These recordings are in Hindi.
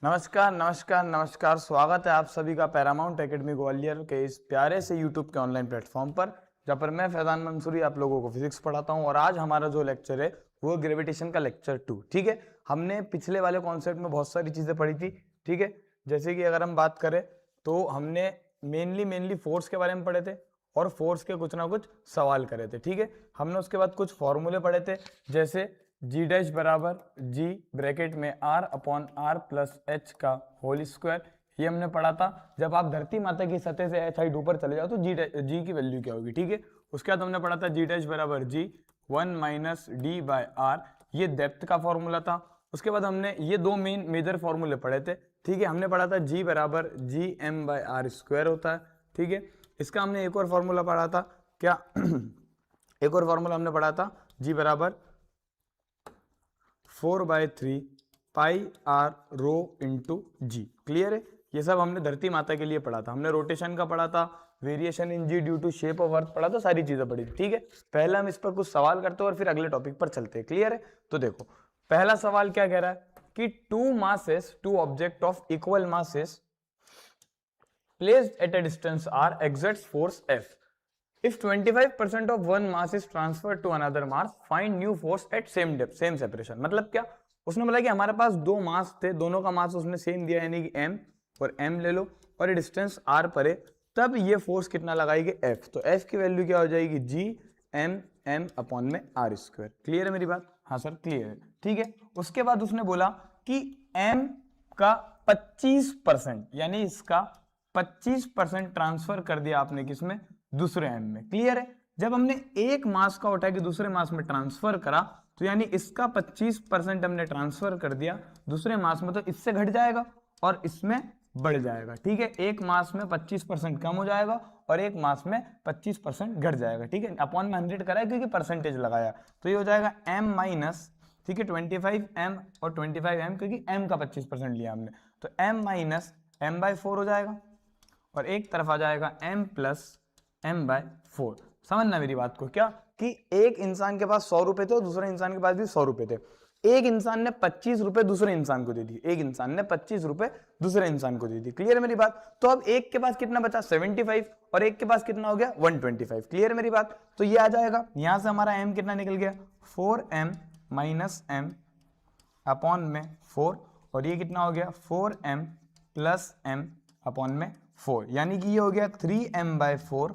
नमस्कार नमस्कार नमस्कार, स्वागत है आप सभी का पैरामाउंट एकेडमी ग्वालियर के इस प्यारे से यूट्यूब के ऑनलाइन प्लेटफॉर्म पर, जहाँ पर मैं फैजान मंसूरी आप लोगों को फिजिक्स पढ़ाता हूँ। और आज हमारा जो लेक्चर है वो ग्रेविटेशन का लेक्चर 2। ठीक है, हमने पिछले वाले कॉन्सेप्ट में बहुत सारी चीज़ें पढ़ी थी। ठीक है, जैसे कि अगर हम बात करें तो हमने मेनली फोर्स के बारे में पढ़े थे और फोर्स के कुछ ना कुछ सवाल करे थे। ठीक है, हमने उसके बाद कुछ फॉर्मूले पढ़े थे, जैसे जी डैश बराबर जी ब्रैकेट में R upon R plus H का होल स्क्वायर, ये हमने पढ़ा था। जब आप धरती माता की सतह से एच हाइट ऊपर चले जाओ तो जी की वैल्यू क्या होगी। ठीक है, उसके बाद हमने पढ़ा था जी डैश बराबर जी 1 माइनस डी बाय आर, ये डेप्थ का फॉर्मूला था। उसके बाद हमने ये दो मेजर फॉर्मूले पढ़े थे। ठीक है, हमने पढ़ा था जी बराबर G M by are square होता है। ठीक है, इसका हमने एक और फॉर्मूला पढ़ा था, क्या एक और फॉर्मूला हमने पढ़ा था, जी बराबर 4/3 पाई आर रो इंटू जी। क्लियर है, ये सब हमने धरती माता के लिए पढ़ा था। हमने रोटेशन का पढ़ा था, variation in G due to shape of earth पढ़ा था, सारी चीजें पढ़ी थी। ठीक है, पहले हम इस पर कुछ सवाल करते हैं और फिर अगले टॉपिक पर चलते हैं। क्लियर है, तो देखो पहला सवाल क्या कह रहा है कि two object of equal masses placed at a distance r exerts force F. If 25% of one mass is transferred to another mass, find new force at same depth, same separation. मतलब क्या, उसने बोला कि हमारे पास दो मास थे, दोनों का मास उसने सेम दिया, यानी कि m और m ले लो और ये डिस्टेंस r पर है, तब ये फोर्स कितना लगाएगी F। तो F की वैल्यू क्या हो जाएगी जी एम एम अपॉन में आर स्क्वायर। क्लियर है मेरी बात? हाँ सर क्लियर है। ठीक है, उसके बाद उसने बोला कि m का 25% यानी इसका 25% ट्रांसफर कर दिया आपने किसमें, दूसरे एम में। क्लियर है, जब हमने एक मास का उठा के दूसरे मास में ट्रांसफर करा तो यानी इसका 25% हमने ट्रांसफर कर दिया दूसरे मास में, तो इससे घट जाएगा और इसमें बढ़ जाएगा। ठीक है, एक मास में 25% कम हो जाएगा और एक मास में 25% घट जाएगा। ठीक है, अपॉन में 100 करा है क्योंकि परसेंटेज लगाया, तो ये हो जाएगा m माइनस, ठीक है 25m और 25m क्योंकि m का 25% लिया हमने, तो m माइनस m/4 हो जाएगा और एक तरफ आ जाएगा m प्लस m/4। समझना मेरी बात को, क्या कि एक इंसान के पास 100 रुपए थे और दूसरे इंसान के पास भी 100 रुपए थे। एक इंसान ने 25 रुपए दूसरे इंसान को दे दिए, एक इंसान ने 25 रुपए दूसरे इंसान को दे दी। क्लियर है मेरी बात? तो अब एक के पास कितना बचा 75 और एक के पास कितना हो गया 125। क्लियर है मेरी बात? तो ये आ जाएगा, यहां से हमारा m कितना निकल गया 4m माइनस m अपॉन में 4 और ये कितना हो गया 4m प्लस m अपॉन में 4, यानी कि ये हो गया 3m/4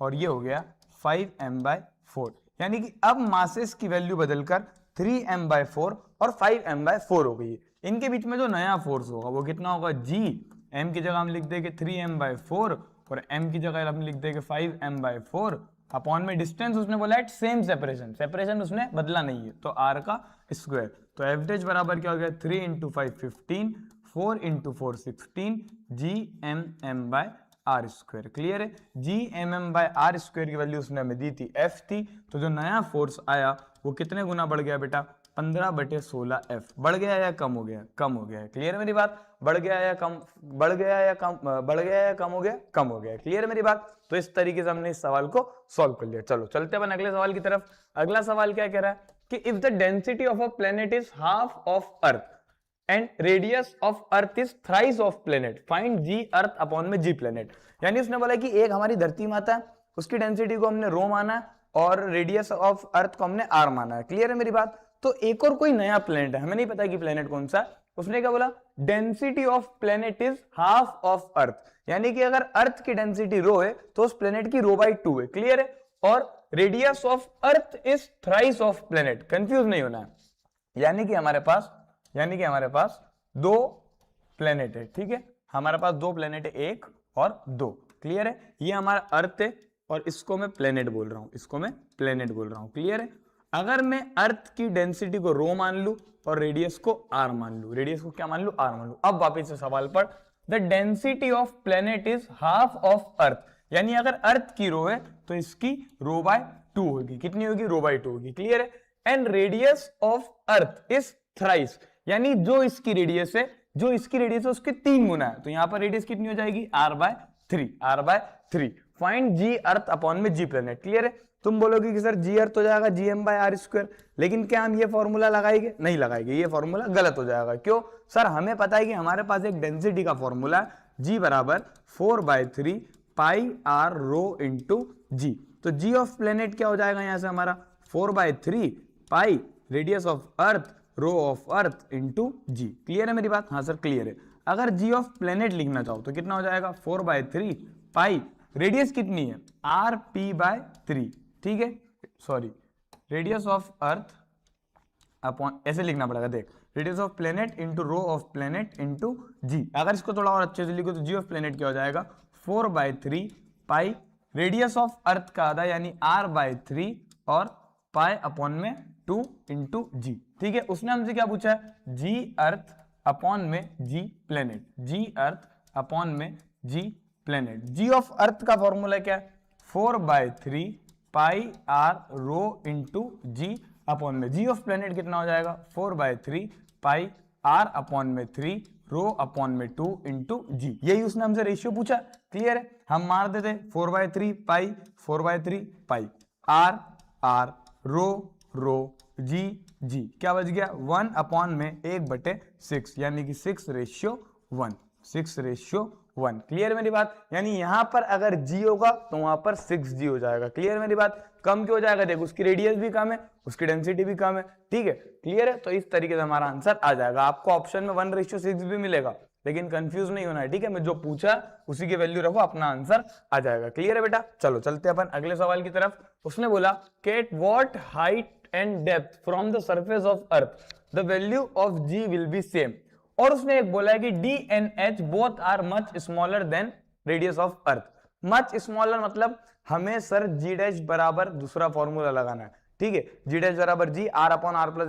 और ये हो गया 5m/4, यानी कि अब मासेस की वैल्यू बदलकर 3m/4 और 5m/4 हो गई। इनके बीच में जो नया फोर्स होगा वो कितना होगा जी, m की जगह हम लिख देंगे 3m/4 और m की जगह हम लिख देंगे 5m/4 अपॉन में डिस्टेंस उसने बोला है सेम सेपरेशन, सेपरेशन उसने बदला नहीं है, तो r का स्क्वायर। तो एवरेज बराबर क्या हो गया 3 × 5 15, 4 × 4 16 G M M by are square. Clear है, जी M M by are square की वैल्यू उसने हमें दी थी F थी, तो जो नया फोर्स आया वो कितने गुना बढ़ गया बेटा 15/16 F। बढ़ गया या कम हो गया? कम हो गया है। क्लियर है मेरी बात? बढ़ गया या कम, बढ़ गया या कम, बढ़ गया या कम हो गया? कम हो गया। क्लियर है मेरी बात? तो इस तरीके से हमने इस सवाल को सॉल्व कर लिया। चलो चलते अपन अगले सवाल की तरफ। अगला सवाल क्या कह रहा है कि if the density of a planet is half of earth and radius of earth is thrice of planet, find g earth upon में जी प्लेनेट। यानी उसने बोला कि एक हमारी धरती माता है, उसकी डेंसिटी को हमने रो माना है और रेडियस ऑफ अर्थ को हमने आर माना है। क्लियर है मेरी बात? तो एक और कोई नया प्लेनेट है, हमें नहीं पता कि प्लेनेट कौन सा। उसने क्या बोला, density of planet is half of earth, यानी कि अगर अर्थ की डेंसिटी रो है तो उस प्लेनेट की रो/2 है। क्लियर है, और radius of earth is thrice of planet, confuse नहीं होना है। यानी कि हमारे पास दो प्लेनेट है। ठीक है, हमारे पास दो प्लेनेट है, एक और दो। क्लियर है, ये हमारा अर्थ है और इसको मैं प्लेनेट बोल रहा हूं, क्लियर है। अगर मैं अर्थ की डेंसिटी को रो मान लू और रेडियस को आर मान लू, रेडियस को क्या मान लू, आर मान लू। अब वापिस से सवाल पर, the density of planet is half of earth, यानी अगर अर्थ की रो है तो इसकी रो/2 होगी। कितनी होगी? रो/2 होगी। क्लियर है, and radius of earth is thrice, यानी जो इसकी रेडियस है उसके 3 गुना है, तो यहां पर रेडियस कितनी हो जाएगी r/3। Find g earth upon में जी प्लेनेट। क्लियर है, तुम बोलोगे कि सर जी अर्थ हो जाएगा gm/r², लेकिन क्या हम ये फॉर्मूला लगाएंगे? नहीं लगाएंगे, ये फॉर्मूला गलत हो जाएगा। क्यों सर? हमें पता है कि हमारे पास एक डेंसिटी का फॉर्मूला है, g बराबर 4/3 पाई आर रो इंटू जी। तो जी ऑफ प्लेनेट क्या हो जाएगा यहाँ से हमारा? 4/3 pi radius of earth rho of earth into ji. Clear है मेरी बात? हाँ सर क्लियर है। अगर जी ऑफ प्लेनेट लिखना चाहो तो कितना हो जाएगा? 4/3 पाई, रेडियस कितनी है? rp/3, ठीक है, sorry radius of earth upon, ऐसे लिखना पड़ेगा, देख radius of planet into rho of planet into G. अगर इसको थोड़ा और अच्छे से लिखो तो जी ऑफ प्लेनेट क्या हो जाएगा? 4/3 पाई रेडियस ऑफ अर्थ का आधा यानी r/3 और पाई अपॉन में 2 इंटू जी। ठीक है, उसने हमसे क्या पूछा है? जी अर्थ अपॉन में जी प्लेनेट, जी अर्थ अपॉन में g planet. Ji of earth का फॉर्मूला क्या है? 4/3 pi R rho into G upon में जी ऑफ प्लेनेट कितना हो जाएगा? 4/3 पाई आर अपॉन में 3 रो अपॉन में 2 इंटू जी। यही उसने हमसे रेशियो पूछा। क्लियर है? हम मार देते 4/3 पाई 4/3 पाई आर आर रो रो जी जी, क्या बच गया? 1 अपॉन में 1/6 यानी कि 6:1, 6:1। क्लियर मेरी बात? यानी यहां पर अगर g होगा तो वहां पर 6g हो जाएगा। क्लियर मेरी बात? कम क्यों हो जाएगा? देखो उसकी रेडियस भी कम है, उसकी डेंसिटी भी कम है। ठीक है, क्लियर है? तो इस तरीके से हमारा आंसर आ जाएगा। आपको ऑप्शन में 1:6 भी मिलेगा, लेकिन कंफ्यूज नहीं होना है। ठीक है, मैं जो पूछा उसी की वैल्यू रखो, अपना आंसर आ जाएगा। क्लियर है बेटा? चलो चलते हैं अपन अगले सवाल की तरफ। उसने बोला कि at what height and depth from the surface of earth the value of g will be same. और उसने एक बोला है कि d and h both are much smaller than radius of earth. Much smaller मतलब हमें सर g डैश बराबर दूसरा फॉर्मूला लगाना है। ठीक है, g डैश बराबर g r upon r plus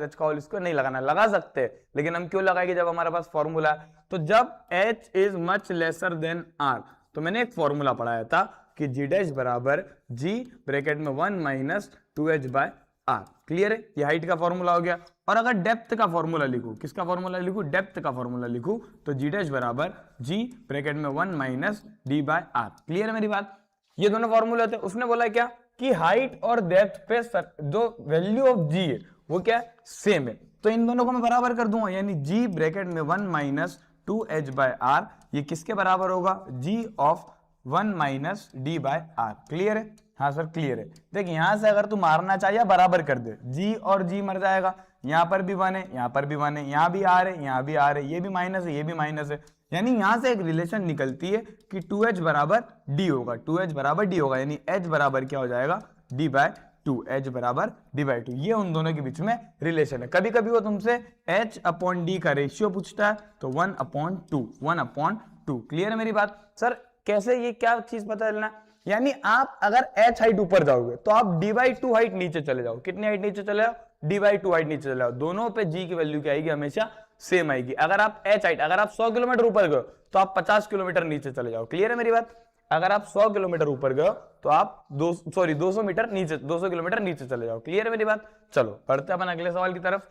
h का होल स्क्वायर नहीं लगाना है। लगा सकते हैं, लेकिन हम क्यों लगाएंगे जब हमारे पास फॉर्मूला है? तो जब h is much lesser than r, तो मैंने एक फॉर्मूला पढ़ाया था कि g डैश बराबर g ब्रैकेट में 1 माइनस 2h/r। क्लियर है? ये हाइट का फॉर्मूला हो गया। और अगर डेप्थ का फॉर्मूला लिखूं, किसका फॉर्मूला लिखूं? डेप्थ का फॉर्मूला लिखूं तो g डैश बराबर g ब्रैकेट में 1 माइनस d/r। क्लियर है मेरी बात? ये दोनों फॉर्मूले होते हैं। उसने बोला क्या कि हाइट और डेप्थ पे जो वैल्यू ऑफ g है वो क्या है? सेम है। तो इन दोनों को मैं बराबर कर दूंगा, यानी g ब्रैकेट में 1 माइनस 2h/r ये किसके बराबर होगा? g of 1 minus d/r। Clear है? हाँ सर क्लियर है। देख यहां से अगर तू मारना चाहिए बराबर कर दे, g और g मर जाएगा, यहां पर भी 1 है, यहां पर भी 1 है, यहां भी r है, यहां भी r है, ये भी माइनस है, ये भी माइनस है। यानी यहां से एक रिलेशन निकलती है कि 2h बराबर d होगा, 2h बराबर d होगा, यानी h बराबर क्या हो जाएगा? d/2, h बराबर d/2। ये उन दोनों के बीच में रिलेशन है। कभी कभी वो तुमसे h अपॉन d का रेशियो पूछता है तो 1/2, 1/2। क्लियर है मेरी बात? सर कैसे, ये क्या चीज पता चलना? यानी आप अगर h हाइट ऊपर जाओगे तो आप d/2 हाइट नीचे चले जाओ। कितनी हाइट नीचे चले जाओ? d/2 हाइट नीचे चले जाओ। दोनों पे g की वैल्यू क्या आएगी? हमेशा सेम आएगी। अगर आप h हाइट, अगर आप 100 किलोमीटर ऊपर गए तो आप 50 किलोमीटर नीचे चले जाओ। क्लियर है मेरी बात? अगर आप 100 किलोमीटर ऊपर गए तो आप 200 मीटर नीचे, 200 किलोमीटर नीचे चले जाओ। क्लियर है मेरी बात? चलो बढ़ते अपन अगले सवाल की तरफ।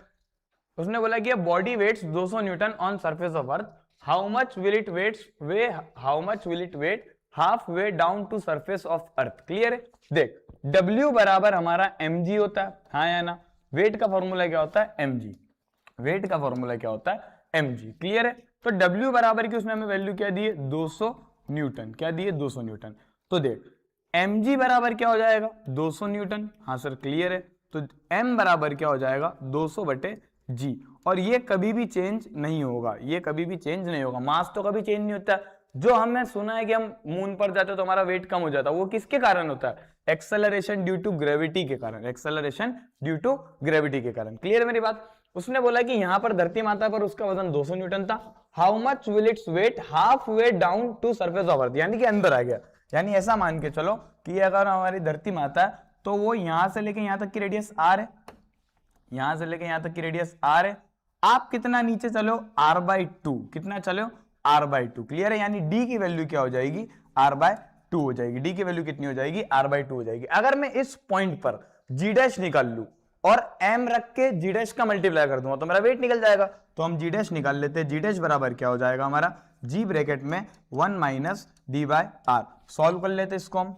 उसने बोला कि body weights 200 newton on surface of earth, how much will it weigh half way down to surface of earth. Clear है? देख W बराबर हमारा mg होता है, हाँ या ना? वेट का फॉर्मूला क्या होता है? mg। वेट का फॉर्मूला क्या होता है? mg। क्लियर है? तो W बराबर की उसने हमें वैल्यू क्या दी है? 200 न्यूटन। क्या दी है? 200 न्यूटन। तो देख mg बराबर क्या हो जाएगा? 200 न्यूटन। हाँ सर क्लियर है? तो m बराबर क्या हो जाएगा? 200/g। और ये कभी भी चेंज नहीं होगा, ये कभी भी चेंज नहीं होगा। मास तो कभी चेंज नहीं होता। जो हमने सुना है कि हम मून पर जाते तो हमारा वेट कम हो जाता है, वो किसके कारण होता है? एक्सेलरेशन ड्यू टू ग्रेविटी के कारण, एक्सेलरेशन ड्यू टू ग्रेविटी के कारण। क्लियर है मेरी बात? उसने बोला कि यहां पर धरती माता पर उसका वजन 200 न्यूटन था। How much will its weight half way down to surface of earth, यानी कि अंदर आ गया। यानी ऐसा मान के चलो कि अगर हमारी धरती माता है तो वो यहां से लेके यहां तक की रेडियस r है, यहां से लेके यहां तक की रेडियस r है। आप कितना नीचे चलो? r/2। कितना चलो? r/2। क्लियर है? यानी d की वैल्यू क्या हो जाएगी? r/2 हो जाएगी। d की वैल्यू कितनी हो जाएगी? r/2 हो जाएगी। अगर मैं इस पॉइंट पर g डैश निकाल लूं और m रख के g डैश का मल्टीप्लाई कर दूंगा तो मेरा वेट निकल जाएगा। तो हम g डैश निकाल लेते हैं। g डैश बराबर क्या हो जाएगा हमारा? g ब्रैकेट में 1 माइनस d/r। सॉल्व कर लेते इसको हम।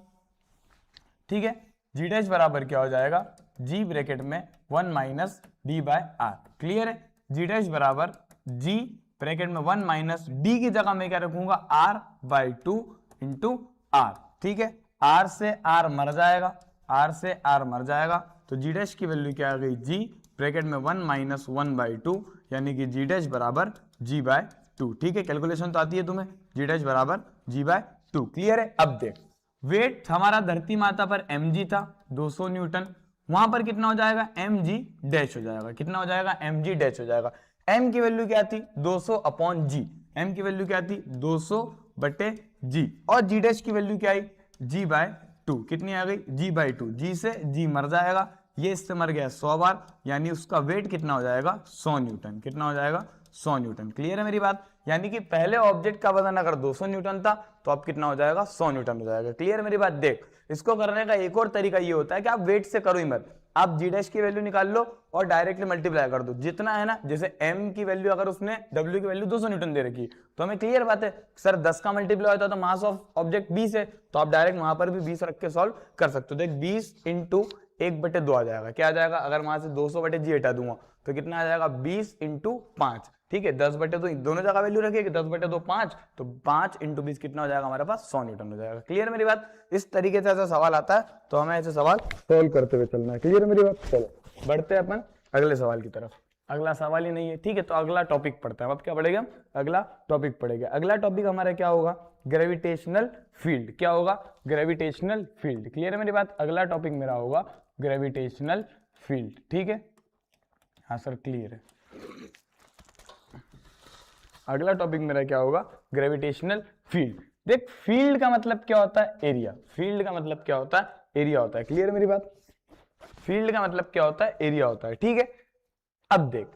ठीक है। जी डैश बराबर क्या हो जाएगा, जी ब्रैकेट में 1 minus d by r. Clear है। जी डैश बराबर जी ब्रैकेट में 1 माइनस डी की जगह मैं क्या रखूंगा, आर बाई 2 इंटू आर। ठीक है, आर से आर मर जाएगा, आर से आर मर जाएगा, तो जी डैश की वैल्यू क्या आ गई, जी ब्रैकेट में 1 माइनस 1 बाई 2, यानी कि जी डैश बराबर जी बाय 2। ठीक है, कैलकुलेशन तो आती है तुम्हें, जी डैश बराबर जी बाय 2। क्लियर है। अब देख, वेट हमारा धरती माता पर mg था 200 न्यूटन, वहां पर कितना हो जाएगा, mg डैश हो जाएगा। कितना हो जाएगा, mg डैश हो जाएगा। m की वैल्यू क्या थी, 200 अपॉन जी। m की वैल्यू क्या थी, 200 बटे जी, और जी डैश की वैल्यू क्या आई, g बाय 2। कितनी आ गई, g बाय 2। जी से g मर जाएगा, ये इससे मर गया 100 बार, यानी उसका वेट कितना हो जाएगा, 100 न्यूटन। कितना हो जाएगा, 100 न्यूटन। क्लियर है मेरी बात। यानी कि पहले ऑब्जेक्ट का वजन अगर 200 न्यूटन था तो अब कितना हो जाएगा, 100 न्यूटन हो जाएगा। क्लियर है मेरी बात। देख, इसको करने का एक और तरीका ये होता है कि आप वेट से करो ही मत, आप जी डैश की वैल्यू निकाल लो और डायरेक्टली मल्टीप्लाई कर दो, जितना है ना। जैसे m की वैल्यू अगर उसने w की वैल्यू 200 न्यूटन दे रखी तो हमें क्लियर बात है, सर 10 का मल्टीप्लाई होता है तो मास ऑफ ऑब्जेक्ट 20 है, तो आप डायरेक्ट वहां पर भी 20 रख के सॉल्व कर सकते हो। देख 20 इंटू 1/2 आ जाएगा, क्या आ जाएगा, अगर वहां से 200 बटे जी हटा दूंगा तो कितना आ जाएगा, 20 इंटू 5। ठीक है, 10 बटे 2 दोनों जगह वैल्यू रखेगी, 10 बटे 2 5, तो 5 इंटू 20 कितना हो जाएगा हमारे पास, 100 न्यूटन हो जाएगा। क्लियर मेरी बात। इस तरीके से ऐसा सवाल आता है तो हमें ऐसे सवाल सोल्व करते हुए चलना है। क्लियर मेरी बात। चलो बढ़ते हैं अपन अगले सवाल की तरफ। अगला सवाल ही नहीं है, ठीक है, तो अगला टॉपिक पढ़ते हैं। अब क्या पढ़ेगा, अगला टॉपिक पढ़ेगा। अगला टॉपिक हमारा क्या होगा, ग्रेविटेशनल फील्ड। क्या होगा, ग्रेविटेशनल फील्ड। क्लियर है मेरी बात। अगला टॉपिक मेरा होगा ग्रेविटेशनल फील्ड। ठीक है, हाँ सर क्लियर है। अगला टॉपिक मेरा क्या होगा, ग्रेविटेशनल फील्ड। देख, फील्ड का मतलब क्या होता है, एरिया। फील्ड का मतलब क्या होता है, एरिया होता है। क्लियर मेरी बात। फील्ड का मतलब क्या होता है, एरिया होता है। ठीक है, अब देख,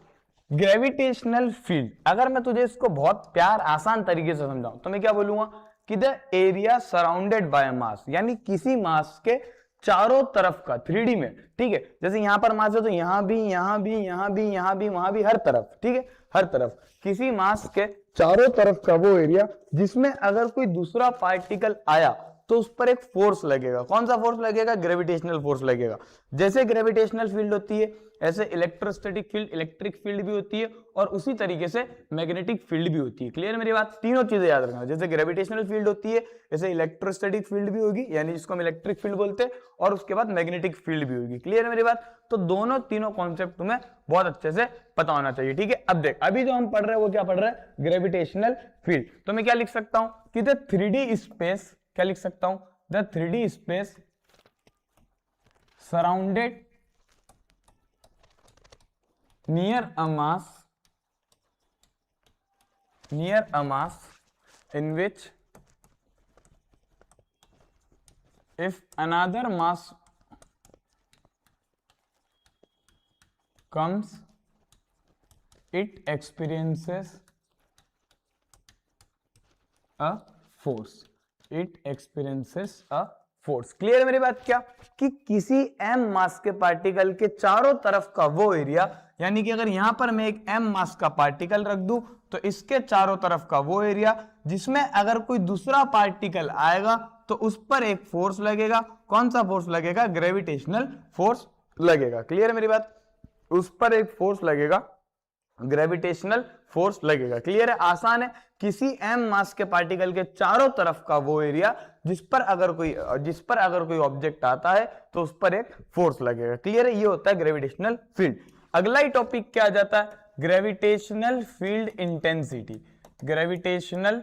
ग्रेविटेशनल फील्ड, अगर मैं तुझे इसको बहुत प्यार आसान तरीके से समझाऊं तो मैं क्या बोलूंगा कि the area surrounded by mass, यानी किसी मास के चारों तरफ का 3D में। ठीक है, जैसे यहां पर मास है तो यहां भी, यहां भी, यहां भी, यहां भी, वहां भी, हर तरफ। ठीक है, हर तरफ किसी मास के चारों तरफ का वो एरिया जिसमें अगर कोई दूसरा पार्टिकल आया तो उस पर एक फोर्स लगेगा। कौन सा फोर्स लगेगा, ग्रेविटेशनल फोर्स लगेगा। जैसे ग्रेविटेशनल फील्ड होती है ऐसे इलेक्ट्रोस्टैटिक फील्ड, इलेक्ट्रिक फील्ड भी होती है, और उसी तरीके से मैग्नेटिक फील्ड भी होती है। क्लियर मेरी बात। तीनों चीजें याद रखना, जैसे ग्रेविटेशनल फील्ड होती है ऐसे इलेक्ट्रोस्टैटिक फील्ड भी होगी, यानी जिसको हम इलेक्ट्रिक फील्ड बोलते हैं, और उसके बाद मैग्नेटिक फील्ड भी होगी। क्लियर मेरी बात। तो दोनों तीनों कॉन्सेप्ट तुम्हें बहुत अच्छे से पता होना चाहिए। ठीक है, अब देख, अभी जो हम पढ़ रहे हैं वो क्या पढ़ रहे हैं, ग्रेविटेशनल फील्ड। तो मैं क्या लिख सकता हूं कि द 3D स्पेस, क्या लिख सकता हूं, the 3D space surrounded near a mass in which if another mass comes it experiences a force, it experiences a force. Clear है मेरी बात। क्या कि किसी m मास के पार्टिकल के चारों तरफ का वो एरिया, यानी कि अगर यहां पर मैं एक m मास का पार्टिकल रख दूं तो इसके चारों तरफ का वो एरिया जिसमें अगर कोई दूसरा पार्टिकल आएगा तो उस पर एक फोर्स लगेगा। कौन सा फोर्स लगेगा, ग्रेविटेशनल फोर्स लगेगा। क्लियर है मेरी बात। उस पर एक फोर्स लगेगा, ग्रेविटेशनल फोर्स लगेगा। क्लियर है, आसान है। किसी m मास के पार्टिकल के चारों तरफ का वो एरिया जिस पर अगर कोई ऑब्जेक्ट आता है तो उस पर एक फोर्स लगेगा। क्लियर है, ये होता है ग्रेविटेशनल फील्ड। अगला ही टॉपिक क्या आ जाता है, gravitational field intensity. Gravitational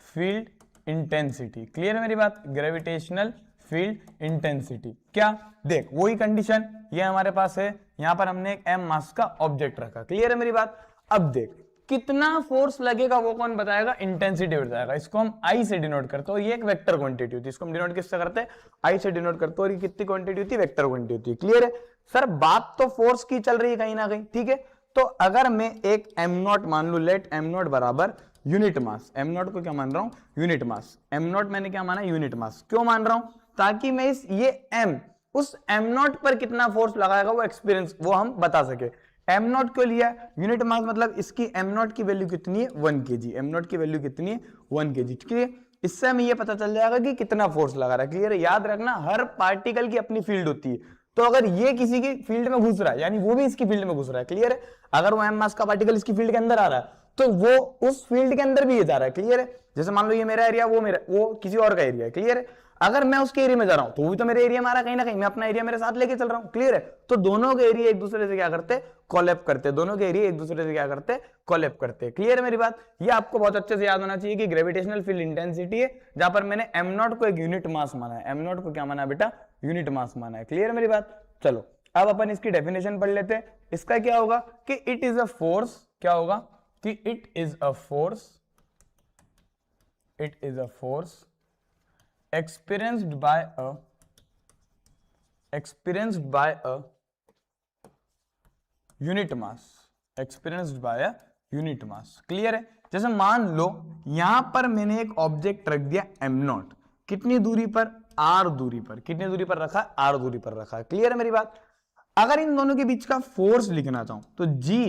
field intensity. Clear है मेरी बात। ग्रेविटेशनल फील्ड इंटेंसिटी क्या, देख वही कंडीशन ये हमारे पास है, यहां पर हमने एक m मास का ऑब्जेक्ट रखा। क्लियर है मेरी बात। अब देख कितना फोर्स लगेगा वो कौन बताएगा, इंटेंसिटी बताएगा। इसको हम I से डिनोट करते हैं, और ये एक वेक्टर क्वांटिटी होती है। इसको हम डिनोट किससे करते हैं, I से डिनोट करते हैं, और ये कितनी क्वांटिटी होती है, वेक्टर क्वांटिटी होती है। क्लियर है सर, बात तो फोर्स की चल रही है कहीं ना कहीं। ठीक है, तो अगर मैं एक m0 मान लू, लेट m0 बराबर यूनिट मास। m0 को क्या मान रहा हूं, यूनिट मास। m0 मैंने क्या माना, यूनिट मास। क्यों मान रहा हूं, ताकि मैं ये m उस m0 पर कितना फोर्स लगाएगा वो एक्सपीरियंस वो हम बता सके। m0 क्यों लिया, यूनिट मास मतलब इसकी m0 की वैल्यू कितनी है, 1 kg। m0 की वैल्यू कितनी है, 1 kg। ठीक है, इससे हमें ये पता चल जाएगा कि कितना फोर्स लगा रहा है। क्लियर है? याद रखना हर पार्टिकल की अपनी फील्ड होती है, तो अगर ये किसी की फील्ड में घुस रहा है यानी वो भी इसकी फील्ड में घुस रहा है। क्लियर है? अगर वो एम मास का पार्टिकल इसकी फील्ड के अंदर आ रहा है तो वो उस फील्ड के अंदर भी ये जा रहा है। क्लियर है? जैसे मान लो ये मेरा एरिया, वो किसी और का एरिया है। क्लियर है? अगर मैं उसके एरिया में जा रहा हूं तो वो भी तो मेरे एरिया में आ रहा है, कहीं ना कहीं मैं अपना एरिया मेरे साथ लेके चल रहा हूं। क्लियर है? तो दोनों के एरिया एक दूसरे से क्या करते, कोलैप करते, दोनों के एरिया एक दूसरे से क्या करते, कोलैप करते। क्लियर है मेरी बात? ये आपको बहुत अच्छे से याद होना चाहिए कि ग्रेविटेशनल फील्ड इंटेंसिटी है, जहां पर मैंने एम नॉट को एक यूनिट मास माना है। एम नॉट को क्या माना है बेटा? यूनिट मास माना है। क्लियर है मेरी बात? चलो अब अपन इसकी डेफिनेशन पढ़ लेते हैं। इसका क्या होगा कि इट इज अ फोर्स, क्या होगा कि it is a force, it is a force experienced by a unit mass, experienced by a unit mass। Clear है? जैसे मान लो यहां पर मैंने एक ऑब्जेक्ट रख दिया एम नॉट, कितनी दूरी पर? आर दूरी पर। कितनी दूरी पर रखा? आर दूरी पर रखा है। क्लियर है मेरी बात? अगर इन दोनों के बीच का फोर्स लिखना चाहूं तो जी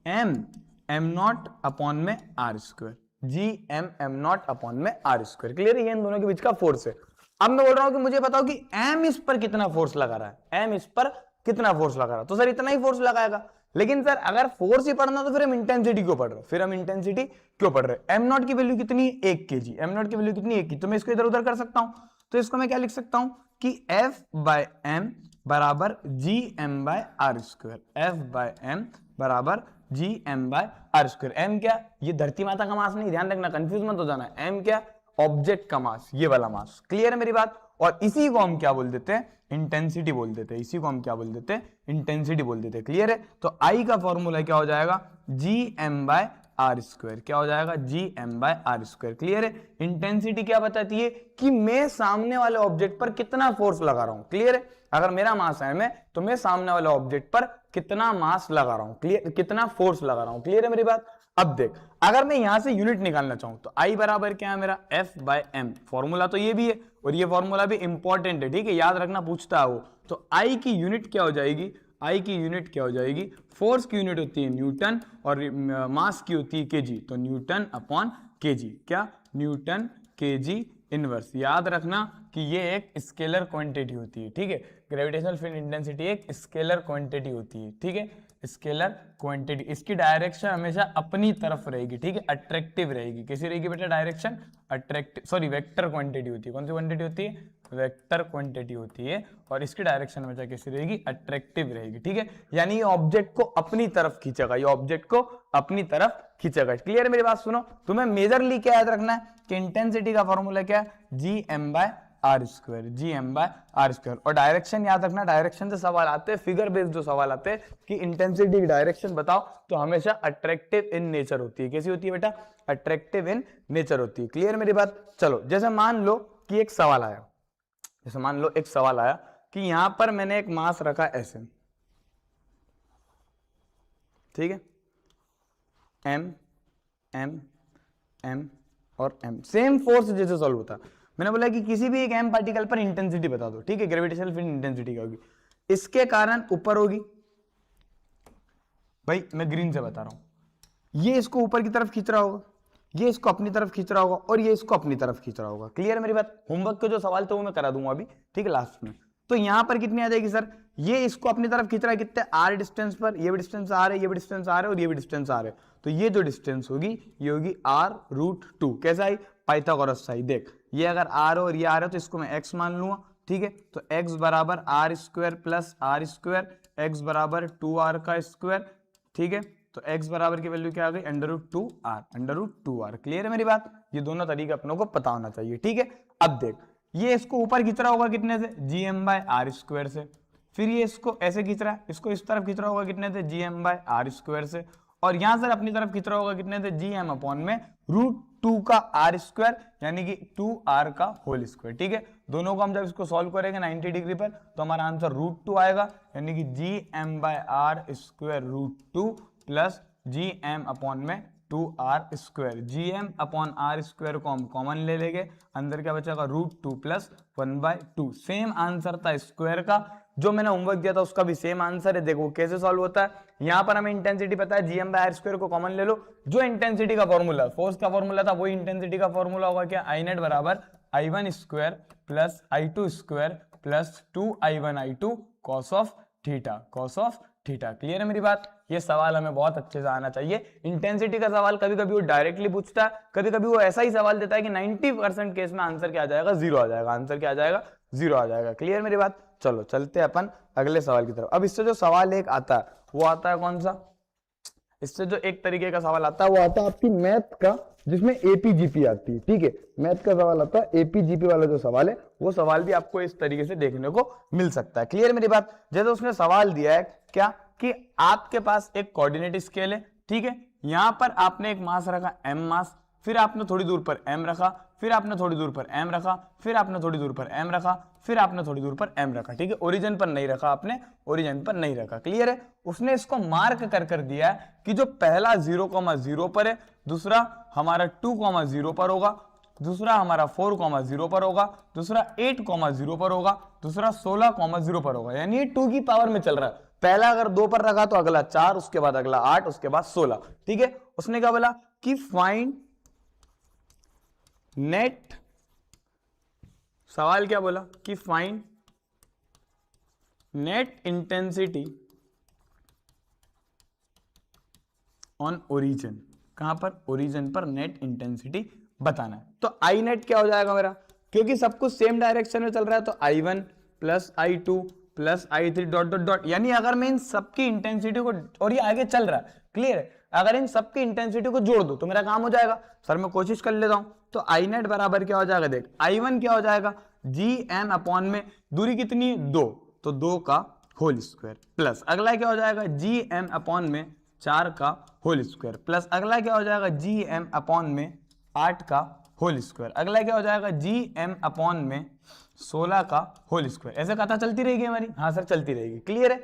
एम नॉट अपॉन में r square, g m naught upon में आर स्क्वायर। क्लियर है? ये इन दोनों के बीच का फोर्स है। अब मैं बोल रहा हूं कि मुझे बताओ कि एम इस पर कितना फोर्स लगा रहा है, एम इस पर कितना फोर्स लगा रहा है, तो सर इतना ही फोर्स लगाएगा। लेकिन सर अगर फोर्स ही पढ़ना तो फिर हम इंटेंसिटी क्यों पढ़ रहे हैं? फिर हम इंटेंसिटी क्यों पढ़ रहे हैं? एम नॉट की वैल्यू कितनी? 1 kg। एम नॉट की वैल्यू कितनी? 1 kg। तो मैं इसको इधर उधर कर सकता हूं, तो इसको मैं क्या लिख सकता हूं कि एफ बाय एम बराबर G M by are square, F by M बराबर G M by are square. M क्या? ये धरती माता का मास नहीं, ध्यान रखना, कंफ्यूज मत हो जाना। एम क्या? ऑब्जेक्ट का मास, ये वाला मास। क्लियर है मेरी बात? और इसी को हम क्या बोल देते हैं? इंटेंसिटी बोल देते हैं। इसी को हम क्या बोल देते हैं? इंटेंसिटी बोल देते हैं। क्लियर है? तो आई का फॉर्मूला क्या हो जाएगा? G M by are square. क्या हो जाएगा? G M by are square. Clear है? इंटेंसिटी क्या बताती है कि मैं सामने वाले ऑब्जेक्ट पर कितना फोर्स लगा रहा हूं। क्लियर है? अगर मेरा मास है मैं, तो मैं सामने वाले ऑब्जेक्ट पर कितना मास लगा रहा हूं, क्लियर, कितना फोर्स लगा रहा हूं। क्लियर है मेरी बात? अब देख, अगर मैं यहां से यूनिट निकालना चाहूं तो आई बराबर क्या है मेरा? F by M. फॉर्मूला तो ये भी है और ये फॉर्मूला भी इंपॉर्टेंट है, ठीक है, याद रखना, पूछता है वो। तो आई की यूनिट क्या हो जाएगी? आई की यूनिट क्या हो जाएगी? फोर्स की यूनिट होती है न्यूटन और मास की होती है केजी, तो न्यूटन अपॉन केजी। क्या? Newton KG inverse. याद रखना कि ये एक स्केलर क्वांटिटी होती है, ठीक है। ग्रेविटेशनल फील्ड इंटेंसिटी एक स्केलर क्वांटिटी होती है, ठीक है, स्केलर क्वांटिटी। इसकी डायरेक्शन हमेशा अपनी तरफ रहेगी, ठीक है, अट्रैक्टिव रहेगी। कैसी रहेगी बेटा direction? Attractive, sorry vector quantity होती है। कौन सी क्वांटिटी होती है? वेक्टर क्वांटिटी होती है। और इसकी डायरेक्शन हमेशा कैसी रहेगी? अट्रैक्टिव रहेगी, ठीक है। यानी ये ऑब्जेक्ट को अपनी तरफ खींचेगा, ये ऑब्जेक्ट को अपनी तरफ खींचेगा। क्लियर मेरी बात? सुनो, तुम्हें मेजरली क्या याद रखना है कि इंटेंसिटी का फॉर्मूला क्या है? G M by are square, g M by are square. और डायरेक्शन याद रखना, डायरेक्शन से सवाल आते हैं, फिगर बेस्ड जो सवाल आते हैं कि इंटेंसिटी की डायरेक्शन बताओ, तो हमेशा अट्रैक्टिव इन नेचर होती है। कैसी होती है बेटा? अट्रैक्टिव इन नेचर होती है। क्लियर मेरी बात? चलो, जैसे मान लो कि एक सवाल आया, जैसे मान लो एक सवाल आया कि यहां पर मैंने एक मास रखा ऐसे, ठीक है, एम एम एम और एम, सेम फोर्स जैसे सॉल्व होता। मैंने बोला कि किसी भी एक एम पार्टिकल पर इंटेंसिटी बता दो, ठीक है, ग्रेविटेशनल फील्ड इंटेंसिटी क्या होगी? इसके कारण ऊपर होगी, भाई मैं ग्रीन से बता रहा हूं, ये इसको ऊपर की तरफ खींच रहा होगा, ये इसको अपनी तरफ खींच रहा होगा और ये इसको अपनी तरफ खींच रहा होगा। क्लियर है मेरी बात? होमवर्क के जो सवाल थे वो मैं करा दूंगा अभी, ठीक है, लास्ट में। तो यहां पर कितनी आ जाएगी सर? ये इसको अपनी तरफ खींच रहा है कितने? आर डिस्टेंस पर, ये भी डिस्टेंस आर है, ये भी डिस्टेंस आर है और ये भी डिस्टेंस आर है। तो ये जो डिस्टेंस होगी ये होगी r√2। कैसा आई? पाइथागोरस आई। देख, ये अगर r और ये r है तो इसको मैं x मान लूंगा, ठीक है। तो x बराबर r square plus r square, x बराबर 2r का स्क्वायर, ठीक है। तो x बराबर की वैल्यू क्या आ गई? √2r, √2r। क्लियर है मेरी बात? ये दोनों तरीके अपनों को पता होना चाहिए, ठीक है। अब देख, ये इसको ऊपर खींच रहा होगा कितने से? G M by are square से। फिर ये इसको ऐसे खींच रहा है, इसको इस तरफ खींच रहा होगा कितने से? G M by are square से। और यहां से अपनी तरफ खींच रहा होगा कितने से? जी एम अपॉन में √2 का आर स्क्वायर, यानी कि 2r का होल स्क्वायर, ठीक है। दोनों को हम जब इसको सॉल्व करेंगे 90 डिग्री पर तो हमारा आंसर √2 आएगा, यानी कि g M by are square √2 plus g m upon में 2r square. G m upon are square को हम कॉमन ले लेंगे, अंदर क्या बचेगा? √2 प्लस 1/2। सेम आंसर था स्क्वायर का, जो मैंने होमवर्क दिया था उसका भी सेम आंसर है। देखो कैसे सॉल्व होता है। यहाँ पर हमें इंटेंसिटी पता है, gm/r² को कॉमन ले लो। जो इंटेंसिटी का फॉर्मूला, फोर्स का फॉर्मूला था, वही इंटेंसिटी का फॉर्मूला होगा क्या, I नेट बराबर I1² plus I2² plus 2I1I2 cos of theta. Clear है मेरी बात। ये सवाल हमें बहुत अच्छे से आना चाहिए। इंटेंसिटी का सवाल कभी कभी वो डायरेक्टली पूछता है, कभी कभी वो ऐसा ही सवाल देता है कि 90% केस में आंसर क्या आ जाएगा, जीरो आ जाएगा। आंसर क्या आ जाएगा, जीरो आ जाएगा। क्लियर मेरी बात। चलो चलते हैं अपन अगले सवाल की तरफ। अब इससे जो सवाल एक आता है वो आता है कौन सा, इससे जो एक तरीके का सवाल आता है वो आता है आपकी मैथ का, जिसमें एपीजीपी आती है। ठीक है, मैथ का सवाल आता है, एपीजीपी वाला जो सवाल है वो सवाल भी आपको इस तरीके से देखने को मिल सकता है। क्लियर मेरी बात। जैसे उसने सवाल दिया है क्या कि आपके पास एक कोऑर्डिनेट स्केल है, ठीक है, यहां पर आपने एक मास रखा m मास, फिर आपने थोड़ी दूर पर m रखा, फिर आपने थोड़ी दूर पर m रखा, फिर आपने थोड़ी दूर पर m रखा, फिर आपने थोड़ी दूर पर m रखा। ठीक है, ओरिजिन पर नहीं रखा आपने, ओरिजिन पर नहीं रखा। क्लियर है। उसने इसको मार्क कर दिया है कि जो पहला 0,0 पर है, दूसरा हमारा 2,0 पर होगा, दूसरा हमारा 4,0 पर होगा, दूसरा 8,0 पर होगा, दूसरा 16,0 पर होगा। यानी 2 की पावर में चल रहा है। पहला अगर 2 पर रखा तो अगला 4, उसके बाद अगला 8, उसके बाद 16। ठीक है, उसने क्या बोला कि फाइंड नेट, सवाल क्या बोला कि find net intensity on origin. कहां पर, ओरिजिन पर नेट इंटेंसिटी बताना है। तो आई नेट क्या हो जाएगा मेरा, क्योंकि सब कुछ सेम डायरेक्शन में चल रहा है, तो I1 plus I2 plus I3 dot dot dot. यानी अगर मैं इन सबकी इंटेंसिटी को, और ये आगे चल रहा है, क्लियर है, अगर इन सबकी इंटेंसिटी को जोड़ दो तो मेरा काम हो जाएगा। सर मैं कोशिश कर लेता हूं। तो आई नेट बराबर क्या हो जाएगा, देख I1 क्या हो जाएगा, gm अपॉन में दूरी कितनी है 2, तो 2 का होल स्क्वायर, प्लस अगला क्या हो जाएगा gm अपॉन में 4 का होल स्क्वायर, प्लस अगला क्या हो जाएगा gm अपॉन में 8 का होल स्क्वायर, अगला क्या हो जाएगा gm अपॉन में 16 का होल स्क्वायर। ऐसे कथा चलती रहेगी हमारी। हाँ सर चलती रहेगी। क्लियर है।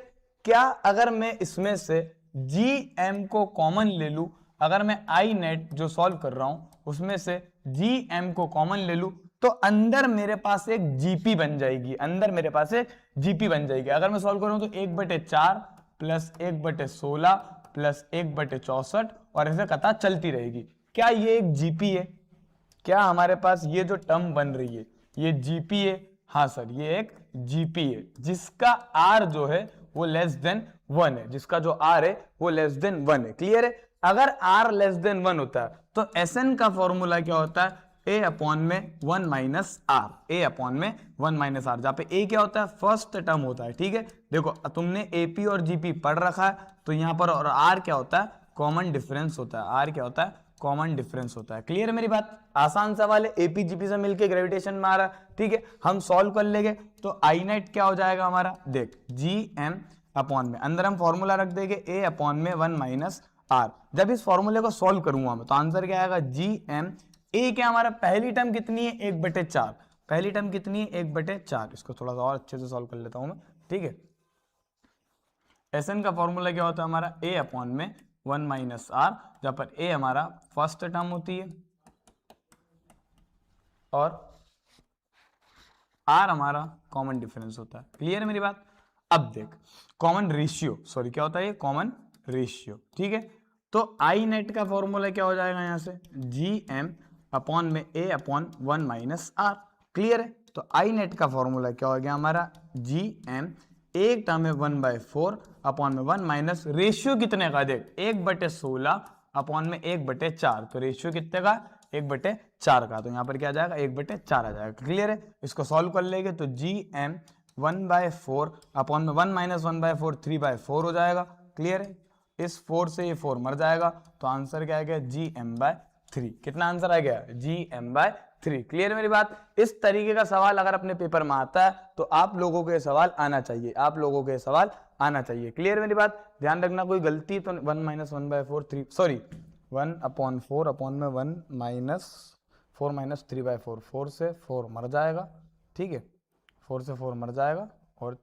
क्या अगर मैं इसमें से gm को कॉमन ले लूं, अगर मैं आई नेट जो सॉल्व कर रहा हूं उसमें से gm को कॉमन ले लूं, तो अंदर मेरे पास एक जीपी बन जाएगी, अंदर मेरे पास एक जीपी बन जाएगी। अगर मैं सॉल्व करूं तो 1/4 प्लस 1/16 प्लस 1/64 और ऐसे कथा चलती रहेगी। क्या ये एक जीपी है, क्या हमारे पास ये जो टर्म बन रही है ये जीपी है। हाँ सर ये एक जीपी है, जिसका आर जो है वो लेस देन 1 है, जिसका जो आर है वो लेस देन 1 है। क्लियर है। अगर आर लेस देन 1 होता है तो एसएन का फॉर्मूला क्या होता है, ए अपॉन में 1 माइनस आर, ए अपॉन में 1 माइनस आर, जहां पे ए क्या होता है, फर्स्ट टर्म होता है। ठीक है, देखो तुमने एपी और जीपी पढ़ रखा है, तो यहां पर और आर क्या होता है, कॉमन डिफरेंस होता है। आर क्या होता है, कॉमन डिफरेंस होता है। क्लियर है मेरी बात। आसान सवाल है, एपी जीपी से मिलके ग्रेविटेशन में आ रहा है। ठीक है, हम सॉल्व कर लेंगे। तो आई नेट क्या हो जाएगा हमारा, देख जी एम अपॉन में, अंदर हम फॉर्मूला रख देंगे ए अपॉन में 1 माइनस आर। जब इस फॉर्मूले को सॉल्व करूंगा मैं तो आंसर क्या आएगा, जी एम, ए क्या हमारा पहली टर्म कितनी है 1/4, पहली टर्म कितनी है 1/4। इसको थोड़ा सा और अच्छे से सॉल्व कर लेता हूं मैं। ठीक है, एसएन का फॉर्मूला क्या होता है हमारा, ए अपॉन में 1 माइनस आर, जहां पर ए हमारा फर्स्ट टर्म होती है और आर हमारा कॉमन डिफरेंस होता है। क्लियर है मेरी बात। अब देख कॉमन रेशियो, सॉरी क्या होता है ये, कॉमन रेशियो। ठीक है, तो आई नेट का फॉर्मूला क्या हो जाएगा यहाँ से, जी एम अपॉन में ए अपॉन 1 माइनस आर। क्लियर है। तो आई नेट का फॉर्मूला क्या हो गया हमारा, जी एम, एक टर्म है 1/4 अपॉन में 1 माइनस रेशियो कितने का, देख 1/16 अपॉन में 1/4, तो रेशियो कितने का 1/4 का, तो यहाँ पर क्या आ जाएगा 1/4 आ जाएगा। क्लियर है। इसको सॉल्व कर लेंगे तो जी एम 1/4 अपॉन में 1 माइनस 1/4 3/4 हो जाएगा। क्लियर है। इस 4 से ये 4 मर जाएगा, तो आंसर क्या आ गया gm/3। कितना आंसर आ गया, gm/3। क्लियर है मेरी बात। इस तरीके का सवाल अगर अपने पेपर में आता है तो आप लोगों को ये सवाल आना चाहिए, आप लोगों को ये सवाल आना चाहिए। क्लियर मेरी बात। ध्यान रखना कोई गलती तो 1 माइनस 1/4 3, सॉरी 1/4 अपॉन में 1 माइनस 4 माइनस 3/4, 4 से 4 मर जाएगा। ठीक है, 4 से 4 मर जाएगा और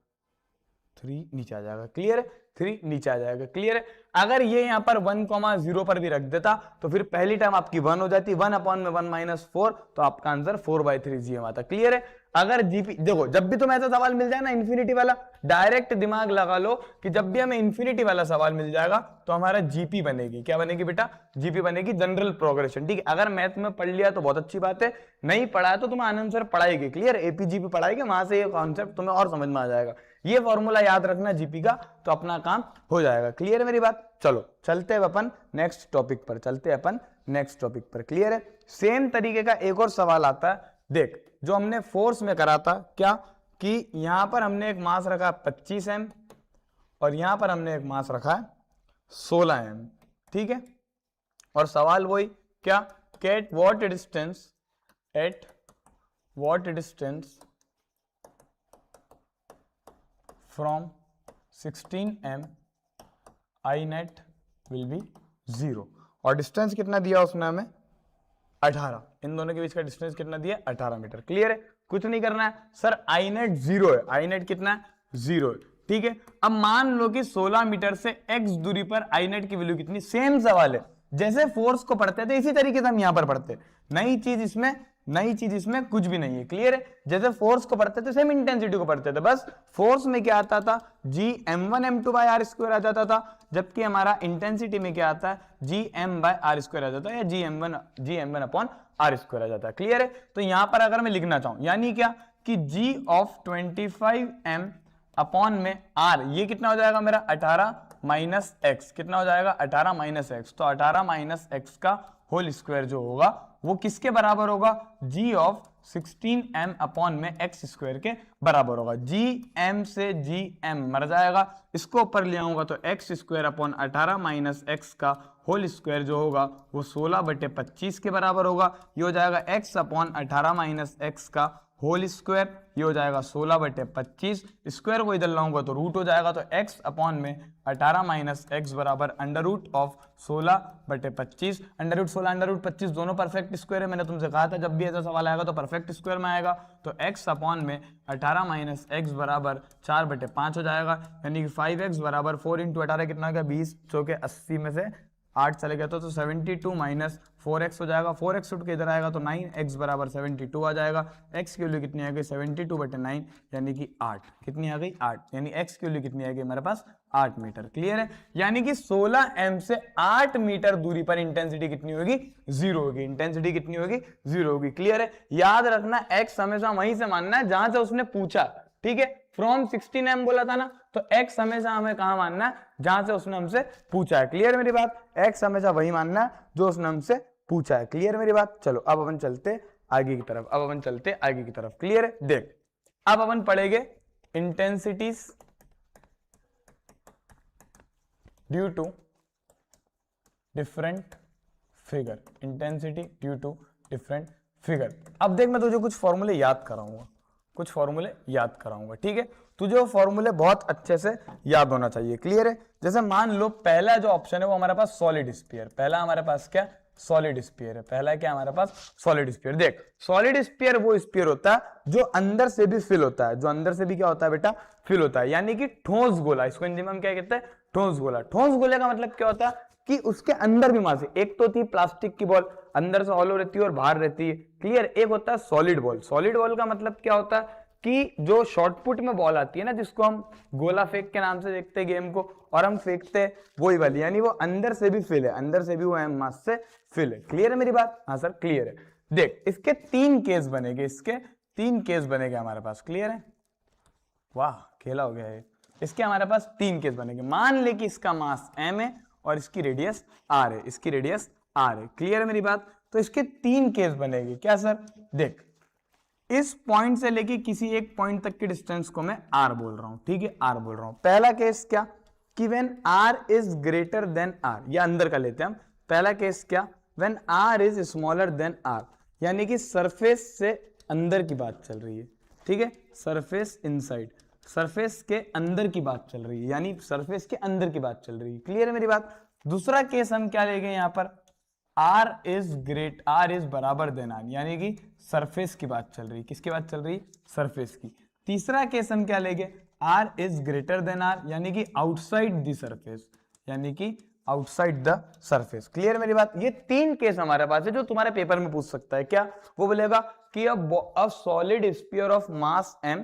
3 नीचे आ जाएगा। क्लियर है, 3 नीचे आ जाएगा। क्लियर है। अगर ये यहाँ पर 1,0 पर भी रख देता तो फिर पहली टर्म आपकी 1 हो जाती, 1 अपॉन में 1 माइनस 4, तो आपका आंसर 4/3 जीएम आता। क्लियर है। अगर जीपी देखो, जब भी तुम्हें ऐसा सवाल मिल जाए ना इन्फिनिटी वाला, डायरेक्ट दिमाग लगा लो कि जब भी हमें इन्फिनिटी वाला सवाल मिल जाएगा तो हमारा जीपी बनेगी, क्या बनेगी बेटा, जीपी बनेगी, जनरल प्रोग्रेशन। ठीक है, अगर मैथ में पढ़ लिया तो बहुत अच्छी बात है, नहीं पढ़ा है तो तुम्हें आनंद सर पढ़ाएगी, क्लियर, एपीजीपी पढ़ाएगी, वहां से ये कॉन्सेप्ट तुम्हें और समझ में आ जाएगा। ये फॉर्मूला याद रखना जीपी का, तो अपना काम हो जाएगा। क्लियर है मेरी बात? चलो चलते हैं अपन नेक्स्ट टॉपिक पर, चलते हैं अपन नेक्स्ट टॉपिक पर। क्लियर है? सेम तरीके का एक और सवाल आता है, देख, जो हमने फोर्स में करा था, क्या कि यहां पर हमने एक मास रखा 25 m और यहां पर हमने एक मास रखा है 16 m। ठीक है, और सवाल वही, क्या कि at what distance from 16 m I net will be 0। और डिस्टेंस कितना दिया उसने हमें, 18। इन दोनों के बीच का डिस्टेंस कितना दिया, 18 मीटर। क्लियर है? कुछ नहीं करना है सर, आई नेट 0 है, आई नेट कितना है, 0 है। ठीक है, अब मान लो कि 16 मीटर से x दूरी पर आई नेट की वैल्यू कितनी, सेम सवाल है, जैसे फोर्स को पढ़ते थे इसी तरीके से हम यहां पर पढ़ते, नई चीज इसमें कुछ भी नहीं है। क्लियर है? जैसे फोर्स को पढ़ते थे सेम इंटेंसिटी को पढ़ते थे, बस फोर्स में क्या आता था, G m1 m2 by are square आ जाता था, जबकि हमारा इंटेंसिटी में क्या आता है, G m by are square आ जाता है, या G m1 upon are square आ जाता है। क्लियर है? तो यहां पर अगर मैं लिखना चाहूं, यानी क्या कि g ऑफ 25 m अपॉन में r, ये कितना हो जाएगा मेरा 18 माइनस एक्स, कितना हो जाएगा 18 माइनस एक्स, तो 18 माइनस एक्स का होल स्क्वायर जो होगा वो किसके बराबर होगा, g ऑफ 16m अपॉन में एक्स स्क्वायर के बराबर होगा। gm से gm मर जाएगा, इसको ऊपर ले आऊंगा तो x square upon 18 minus x का होल स्क्वायर जो होगा वो 16/25 के बराबर होगा। ये हो जाएगा x अपॉन 18 माइनस एक्स का होल स्क्वायर, ये हो जाएगा 16/25, स्क्वायर को इधर लाऊंगा तो रूट हो जाएगा, तो x अपॉन में 18 माइनस एक्स बराबर under root of 16/25, under root 16 under root 25 दोनों परफेक्ट स्क्वायर है। मैंने तुमसे कहा था जब भी ऐसा सवाल आएगा तो परफेक्ट स्क्वायर में आएगा, तो x अपॉन में 18 माइनस एक्स बराबर 4/5 हो जाएगा, यानी कि 5x बराबर 4 इंटू 18 कितना हो गया 20, चौके 80 में से 8 चले गया तो 72 माइनस 4x हो जाएगा, 4x उठ के इधर आएगा तो 9x बराबर 72 आ जाएगा। x की वैल्यू कितनी आ गई 72/9 यानी कि 8, कितनी आ गई 8, यानी x की वैल्यू कितनी आ गई हमारे पास 8 मीटर। क्लियर है? यानी कि 16 m से 8 मीटर दूरी पर इंटेंसिटी कितनी होगी, 0 होगी, इंटेंसिटी कितनी होगी, 0 होगी। क्लियर है? याद रखना x हमेशा वहीं से मानना है जहां से उसने पूछा। ठीक है, फ्रॉम 16 m बोला था ना, तो x हमेशा हमें कहां मानना है, जहां से उसने हमसे पूछा है। क्लियर मेरी बात? x हमेशा वही मानना है जो उसने हमसे पूछा है। क्लियर मेरी बात? चलो अब अपन चलते आगे की तरफ, क्लियर है? देख, अब अपन पढ़ेंगे intensities due to different figure, intensity due to different figure. अब देख, मैं तुझे कुछ फॉर्मूले याद कराऊंगा, ठीक है? तुझे वो फॉर्मूले बहुत अच्छे से याद होना चाहिए। क्लियर है? जैसे मान लो पहला जो ऑप्शन है वो हमारे पास सॉलिड स्फीयर, पहला हमारे पास क्या, सॉलिड स्फीयर है, पहला क्या हमारे पास, सॉलिड स्फीयर। देख, सॉलिड स्फीयर वो स्फीयर होता है जो अंदर से भी फिल होता है, जो अंदर से भी क्या होता है बेटा, फिल होता है, यानी कि ठोस गोला, इसको हिंदी में हम क्या कहते हैं, ठोस गोला। ठोस गोले का मतलब क्या होता है कि उसके अंदर भी मास है, एक तो थी प्लास्टिक की बॉल, अंदर से हॉलो रहती है और बाहर रहती है। क्लियर? एक होता है सॉलिड बॉल। सॉलिड बॉल का मतलब क्या होता है कि जो शॉर्टपुट में बॉल आती है ना, जिसको हम गोला फेंक के नाम से देखते हैं गेम को, और हम फेंकते हैं वही वाली, यानी वो अंदर से भी फिल है, अंदर से भी वो मास से फिल है। क्लियर है मेरी बात? हाँ सर क्लियर है। देख, इसके 3 केस बनेंगे, हमारे पास। क्लियर है? वाह, खेला हो गया है। इसके हमारे पास 3 केस बनेंगे। मान ले कि इसका मास m है और इसकी रेडियस r है, क्लियर है मेरी बात? तो इसके 3 केस बनेंगे। क्या सर? देख, इस पॉइंट से लेके किसी एक पॉइंट तक की डिस्टेंस को मैं r बोल रहा हूं, ठीक है, r बोल रहा हूं। पहला केस क्या कि when r is greater than r, या अंदर का लेते हैं हम। पहला केस क्या, when r is smaller than r, यानी कि सरफेस से अंदर की बात चल रही है, ठीक है, सरफेस इनसाइड, सरफेस के अंदर की बात चल रही है, यानी सरफेस के अंदर की बात चल रही है। क्लियर है मेरी बात? दूसरा केस हम क्या ले गए यहां पर, r इज बराबर देन r, यानी कि सरफेस की बात चल रही है। किसकी बात चल रही है? सरफेस की। तीसरा केस हम क्या लेंगे, r is greater than r, यानी कि आउटसाइड दी सरफेस, यानी कि आउटसाइड द सरफेस। क्लियर मेरी बात? ये 3 केस हमारे पास है जो तुम्हारे पेपर में पूछ सकता है। क्या वो बोलेगा कि a solid sphere of mass m,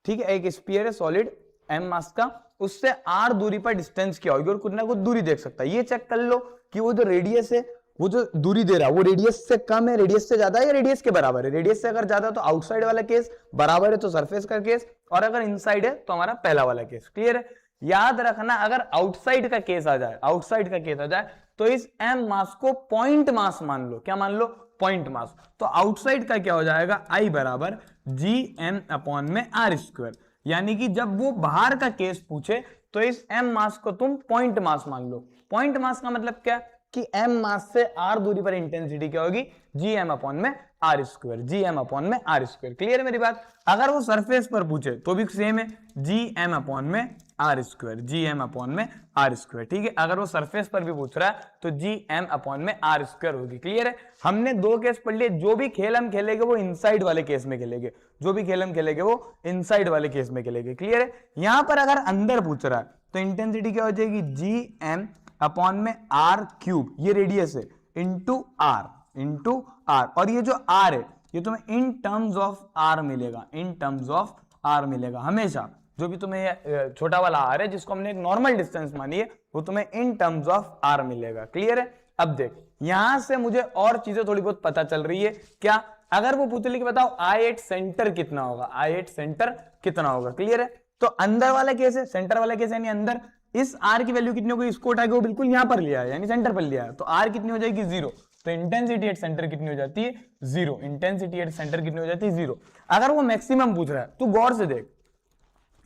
ठीक है, एक स्फीयर है सॉलिड m मास का, उससे r दूरी पर डिस्टेंस क्या होगी, और कुछ ना कुछ दूरी देख सकता है। ये चेक कर लो कि वो जो रेडियस है, वो जो दूरी दे रहा है वो रेडियस से कम है, रेडियस से ज्यादा है, या रेडियस के बराबर है। रेडियस से अगर ज्यादा है तो आउटसाइड वाला केस, बराबर है तो सरफेस का केस, और अगर इनसाइड है तो हमारा पहला वाला केस। क्लियर है? याद रखना, अगर आउटसाइड का केस आ जाए, आउटसाइड का केस आ जाए तो इस m मास को पॉइंट मास मान लो। क्या मान लो? Point mass. तो आउटसाइड का क्या हो जाएगा? I बराबर gm अपॉन में r स्क्वायर। यानी कि जब वो बाहर का केस पूछे तो इस m मास को तुम पॉइंट मास मान लो। पॉइंट मास का मतलब क्या कि m मास से r दूरी पर इंटेंसिटी क्या होगी? gm अपॉन में r स्क्वायर, gm अपॉन में r स्क्वायर। क्लियर है मेरी बात? अगर वो सरफेस पर पूछे तो भी सेम है, gm अपॉन में आर स्क्वायर, gm अपॉन में आर स्क्वायर। ठीक है, अगर वो सरफेस पर भी पूछ रहा है तो gm अपॉन में आर स्क्वायर होगी। क्लियर है? हमने 2 केस पढ़ लिए। जो भी खेल हम खेलेंगे वो इनसाइड वाले केस में खेलेंगे, जो भी खेल हम खेलेंगे वो इनसाइड वाले केस में खेलेंगे। क्लियर है? यहां पर अगर अंदर पूछ रहा है तो इंटेंसिटी क्या हो जाएगी? gm अपॉन में आर क्यूब, ये रेडियस है, इंटू आर, और ये जो आर है ये तुम्हें इन टर्म्स ऑफ आर मिलेगा, इन टर्म्स ऑफ आर मिलेगा हमेशा। जो भी तुम्हें छोटा वाला आर है जिसको हमने एक नॉर्मल डिस्टेंस मानी है, वो तुम्हें इन टर्म्स ऑफ आर मिलेगा। क्लियर है? अब देख, यहां से मुझे और चीजें थोड़ी बहुत पता चल रही है। क्या? अगर वो पूछ ले कि बताओ I8 सेंटर कितना होगा, I8 सेंटर कितना होगा। क्लियर है? तो अंदर वाला केस है, सेंटर वाला केस यानी अंदर, इस आर की वैल्यू कितनी होगी, इसको उठा के वो बिल्कुल यहां पर लिया है, यानी सेंटर पर लिया है, तो आर कितनी हो जाएगी? 0। तो इंटेंसिटी एट सेंटर कितनी हो जाती है? 0। इंटेंसिटी एट सेंटर कितनी हो जाती है? 0। अगर वो मैक्सिमम पूछ रहा है तो गौर से देख,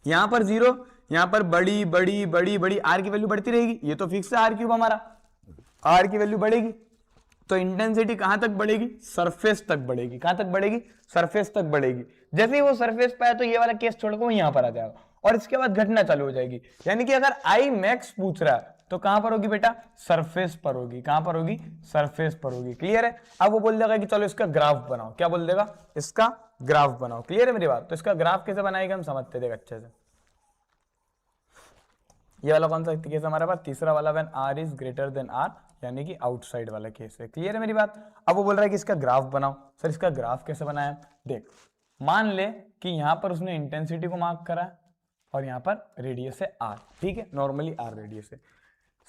यहां पर 0, यहां पर बड़ी बड़ी बड़ी बड़ी आर की वैल्यू बढ़ती रहेगी। ये तो फिक्स है आर क्यूब हमारा, आर की वैल्यू बढ़ेगी तो इंटेंसिटी कहां तक बढ़ेगी? सरफेस तक बढ़ेगी। कहां तक बढ़ेगी? सरफेस तक बढ़ेगी। जैसे ही वो सरफेस पे आए तो ये वाला केस छोड़कर वो यहां पर आ जाएगा और इसके बाद घटना चालू हो जाएगी। यानी कि अगर आई मैक्स पूछ रहा है तो कहां पर होगी बेटा? सरफेस पर होगी। कहां पर होगी? सरफेस पर होगी। क्लियर है? अब वो बोल देगा कि चलो इसका ग्राफ बनाओ। क्या बोल देगा? इसका ग्राफ बनाओ। क्लियर है मेरी बात? तो इसका ग्राफ कैसे बनाएगा हम समझते देख अच्छे से। ये वाला कौन सा केस हमारे पास? तीसरा वाला, when r is greater than r, यानी कि आउटसाइड वाला केस है। क्लियर है मेरी बात? अब वो बोल रहा है कि इसका ग्राफ बनाओ। सर इसका ग्राफ कैसे बनाया? देख, मान ले कि यहां पर उसने इंटेंसिटी को मार्क करा है और यहां पर रेडियस है आर। ठीक है, नॉर्मली आर रेडियस है।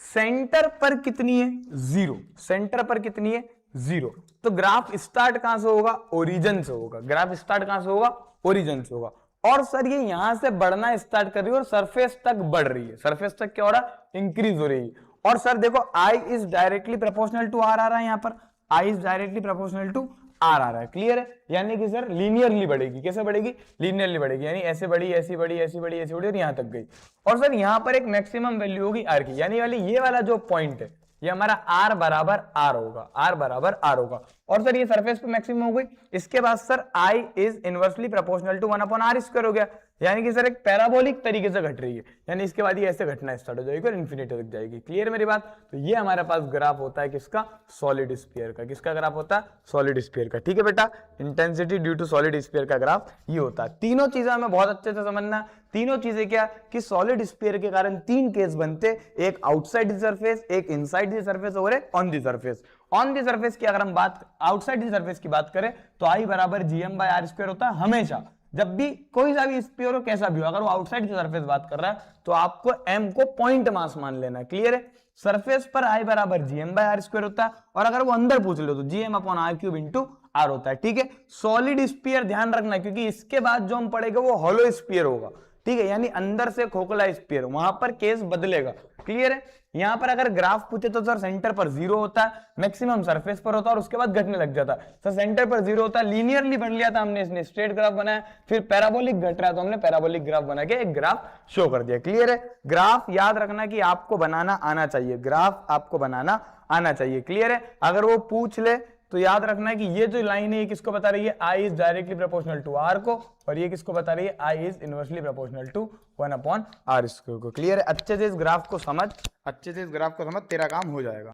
सेंटर पर कितनी है? 0। सेंटर पर कितनी है? 0। तो ग्राफ स्टार्ट कहां से होगा? ओरिजिन से होगा। ग्राफ स्टार्ट कहां से होगा? ओरिजिन से होगा। और सर ये यहां से बढ़ना स्टार्ट कर रही है और सरफेस तक बढ़ रही है। सरफेस तक क्या हो रहा है? इंक्रीज हो रही है। और सर देखो I is directly proportional to r आ रहा है, यहां पर I is directly proportional to r आ रहा है। क्लियर है? यानी कि सर लीनियरली बढ़ेगी। कैसे बढ़ेगी? लीनियरली बढ़ेगी, यानी ऐसे बढ़ी, ऐसी बढ़ी, ऐसी बढ़ी, ऐसी बढ़ी और यहां तक गई। और सर यहां पर एक मैक्सिमम वैल्यू होगी आर की, यानी वाली ये वाला जो पॉइंट है ये हमारा आर बराबर आर होगा, आर बराबर आर होगा। और सर ये सरफेस पे मैक्सिमम हो गई। इसके बाद sir I is inversely proportional to 1/r square हो गया, यानी कि सर एक पैराबोलिक तरीके से घट रही है, यानी इसके बाद ये ऐसे घटना स्टार्ट हो जाएगी और इन्फिनिटी तक जाएगी। क्लियर मेरी बात? तो ये हमारे पास ग्राफ होता है किसका? सॉलिड स्फीयर का। किसका ग्राफ होता है? सॉलिड स्फीयर का। ठीक है बेटा, intensity due to solid sphere का ग्राफ ये होता है। तीनों चीजें हमें बहुत अच्छे से समझना। तीनों चीजें क्या कि सॉलिड स्फीयर के कारण 3 केस बनते, एक आउटसाइड द सरफेस, एक इनसाइड द सरफेस और एक on the surface. On the surface की अगर हम बात, आउटसाइड द सरफेस की बात करें तो आई बराबर gm/r स्क्वायर होता है हमेशा। जब भी कोई सा भी स्फीयर हो, कैसा भी हो, अगर वो आउटसाइड की सरफेस बात कर रहा है तो आपको m को पॉइंट मास मान लेना। क्लियर है? सरफेस पर I बराबर gm/r स्क्वायर होता है और अगर वो अंदर पूछ ले तो gm/r³ इंटू आर होता है। ठीक है, सॉलिड स्फीयर ध्यान रखना क्योंकि इसके बाद जो हम पढ़ेंगे वो हॉलो स्फीयर होगा। ठीक है, यानी अंदर से खोखला स्फीयर, वहां पर केस बदलेगा। क्लियर है? यहां पर अगर ग्राफ पूछे तो सर सेंटर पर 0 होता है, मैक्सिमम सरफेस पर होता है और उसके बाद घटने लग जाता है। सर सेंटर पर 0 होता है, लीनियरली बन लिया था हमने, इसने स्ट्रेट ग्राफ बनाया, फिर पैराबोलिक घट रहा है तो हमने पैराबोलिक ग्राफ बना के एक ग्राफ शो कर दिया। क्लियर है? ग्राफ याद रखना कि आपको बनाना आना चाहिए, ग्राफ आपको बनाना आना चाहिए। क्लियर है? अगर वो पूछ ले तो याद रखना है कि ये जो लाइन है ये किसको बता रही है? I is directly proportional to R को, और ये किसको बता रही है? I is inversely proportional to 1/r square को। क्लियर है? अच्छे से इस ग्राफ को समझ, अच्छे से इस ग्राफ को समझ, तेरा काम हो जाएगा।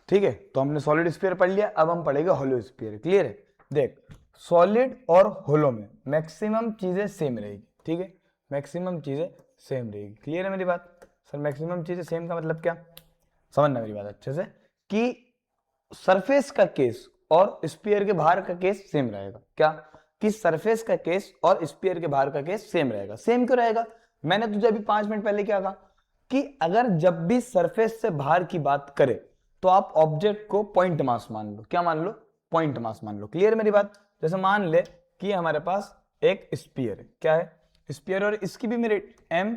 ठीक है, तो हमने सॉलिड स्फीयर पढ़ लिया, अब हम पढ़ेंगे होलो स्फीयर। क्लियर है? देख, सॉलिड और होलो में मैक्सिमम चीजें सेम रहेगी। ठीक है, मैक्सिमम चीजें सेम रहेगी। क्लियर है मेरी बात सर? मैक्सिमम चीजें सेम का मतलब क्या, समझना मेरी बात अच्छे से, कि सरफेस का केस और स्फीयर के बाहर का केस सेम रहेगा। क्या, कि सरफेस का केस और स्फीयर के बाहर का केस सेम रहेगा। सेम क्यों रहेगा? मैंने तुझे अभी 5 मिनट पहले क्या कहा कि अगर जब भी सरफेस से बाहर की बात करे तो आप ऑब्जेक्ट को पॉइंट मास मान लो। क्या मान लो? पॉइंट मास मान लो। क्लियर मेरी बात? जैसे मान ले कि हमारे पास एक स्फीयर है। क्या है? स्फीयर, और इसकी भी मेरे m,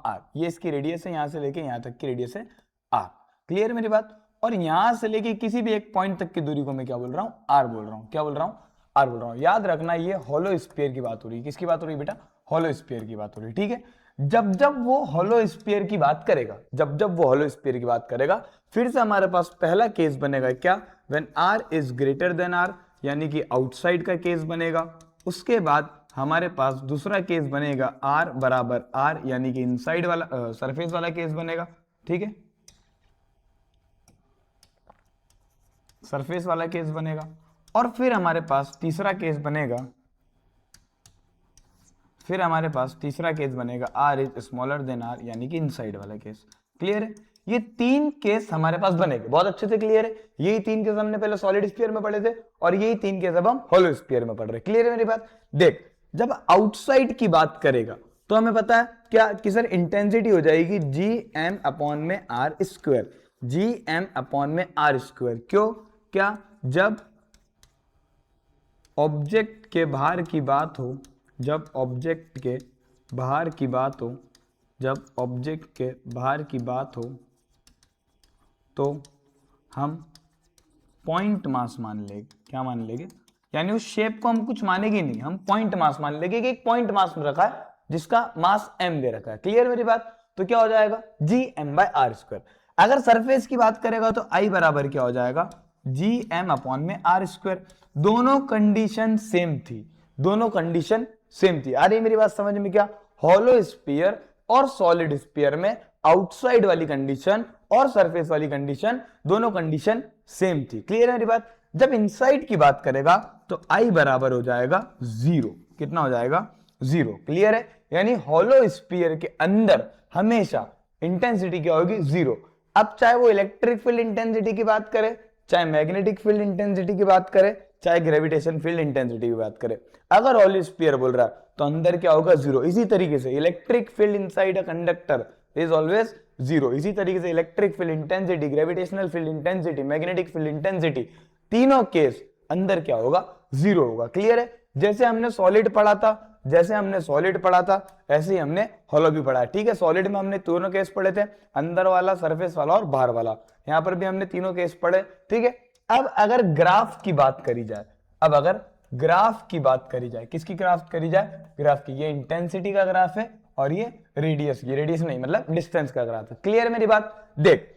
r, ये इसकी रेडियस है, यहां से लेके यहां तक की रेडियस है r। क्लियर मेरी बात? और यहां से लेके किसी भी एक पॉइंट तक की दूरी को मैं क्या बोल रहा हूं? r बोल रहा हूं। क्या बोल रहा हूं? r बोल रहा हूं। याद रखना ये हॉलो स्फीयर की बात हो रही है। किसकी बात हो रही है बेटा? हॉलो स्फीयर की बात हो रही है। ठीक है, जब जब वो हॉलो स्फीयर की बात करेगा, जब जब वो हॉलो स्फीयर की बात करेगा, फिर से हमारे पास पहला केस बनेगा क्या? When r is greater than r, यानी कि आउटसाइड का केस बनेगा। उसके बाद हमारे पास दूसरा केस बनेगा r बराबर r, यानी कि इनसाइड वाला सरफेस वाला केस बनेगा। ठीक है, सरफेस वाला केस बनेगा। और फिर हमारे पास तीसरा केस बनेगा, r is smaller than r, यानी कि इनसाइड वाला केस। क्लियर है? ये 3 केस हमारे पास बनेंगे। बहुत अच्छे से क्लियर है? यही 3 केस हमने पहले सॉलिड स्फीयर में पढ़े थे और यही 3 केस अब हम हॉलो स्फीयर में पढ़ रहे हैं। क्लियर है मेरी बात? देख, जब आउटसाइड की बात करेगा तो हमें पता है क्या कि सर इंटेंसिटी हो जाएगी gm अपॉन में r स्क्वायर, gm अपॉन में r स्क्वायर। क्यों? क्या, जब ऑब्जेक्ट के बाहर की बात हो, जब ऑब्जेक्ट के बाहर की बात हो, जब ऑब्जेक्ट के बाहर की बात हो तो हम पॉइंट मास मान लेंगे। क्या मान लेंगे? यानी उस शेप को हम कुछ मानेंगे नहीं, हम पॉइंट मास मान लेंगे कि एक पॉइंट मास में रखा है जिसका मास m दे रखा है। क्लियर मेरी बात? तो क्या हो जाएगा? gm by r square. अगर सरफेस की बात करेगा तो I बराबर क्या हो जाएगा? gm अपॉन में r स्क्वायर। दोनों कंडीशन सेम थी, दोनों कंडीशन सेम थी। आ रही मेरी बात समझ में? क्या, हॉलो स्फीयर और सॉलिड स्फीयर में आउटसाइड वाली कंडीशन और सरफेस वाली कंडीशन, दोनों कंडीशन सेम थी। क्लियर है मेरी बात? जब इनसाइड की बात करेगा तो I बराबर हो जाएगा 0। कितना हो जाएगा? 0। क्लियर है? यानी हॉलो स्फीयर के अंदर हमेशा इंटेंसिटी क्या होगी? 0। अब चाहे वो इलेक्ट्रिक फील्ड इंटेंसिटी की बात करे, चाहे मैग्नेटिक फील्ड इंटेंसिटी की बात करे, चाहे ग्रेविटेशन फील्ड इंटेंसिटी की बात करे, अगर हॉलो स्फीयर बोल रहा है तो अंदर क्या होगा? 0। इसी तरीके से electric field inside a conductor is always 0। इसी तरीके से electric field intensity, gravitational field intensity, magnetic field intensity, तीनों केस अंदर क्या होगा? 0 होगा। क्लियर है? जैसे हमने सॉलिड पढ़ा था, ऐसे ही हमने हॉलो भी पढ़ा है। ठीक है, सॉलिड में हमने तीनों केस पढ़े थे, अंदर वाला, सरफेस वाला और बाहर वाला। यहां पर भी हमने तीनों केस पढ़े। ठीक है, अब अगर ग्राफ की बात करी जाए, किसकी ग्राफ करी जाए? ग्राफ की। ये इंटेंसिटी का ग्राफ है और ये रेडियस, नहीं मतलब डिस्टेंस का ग्राफ है। क्लियर मेरी बात? देख,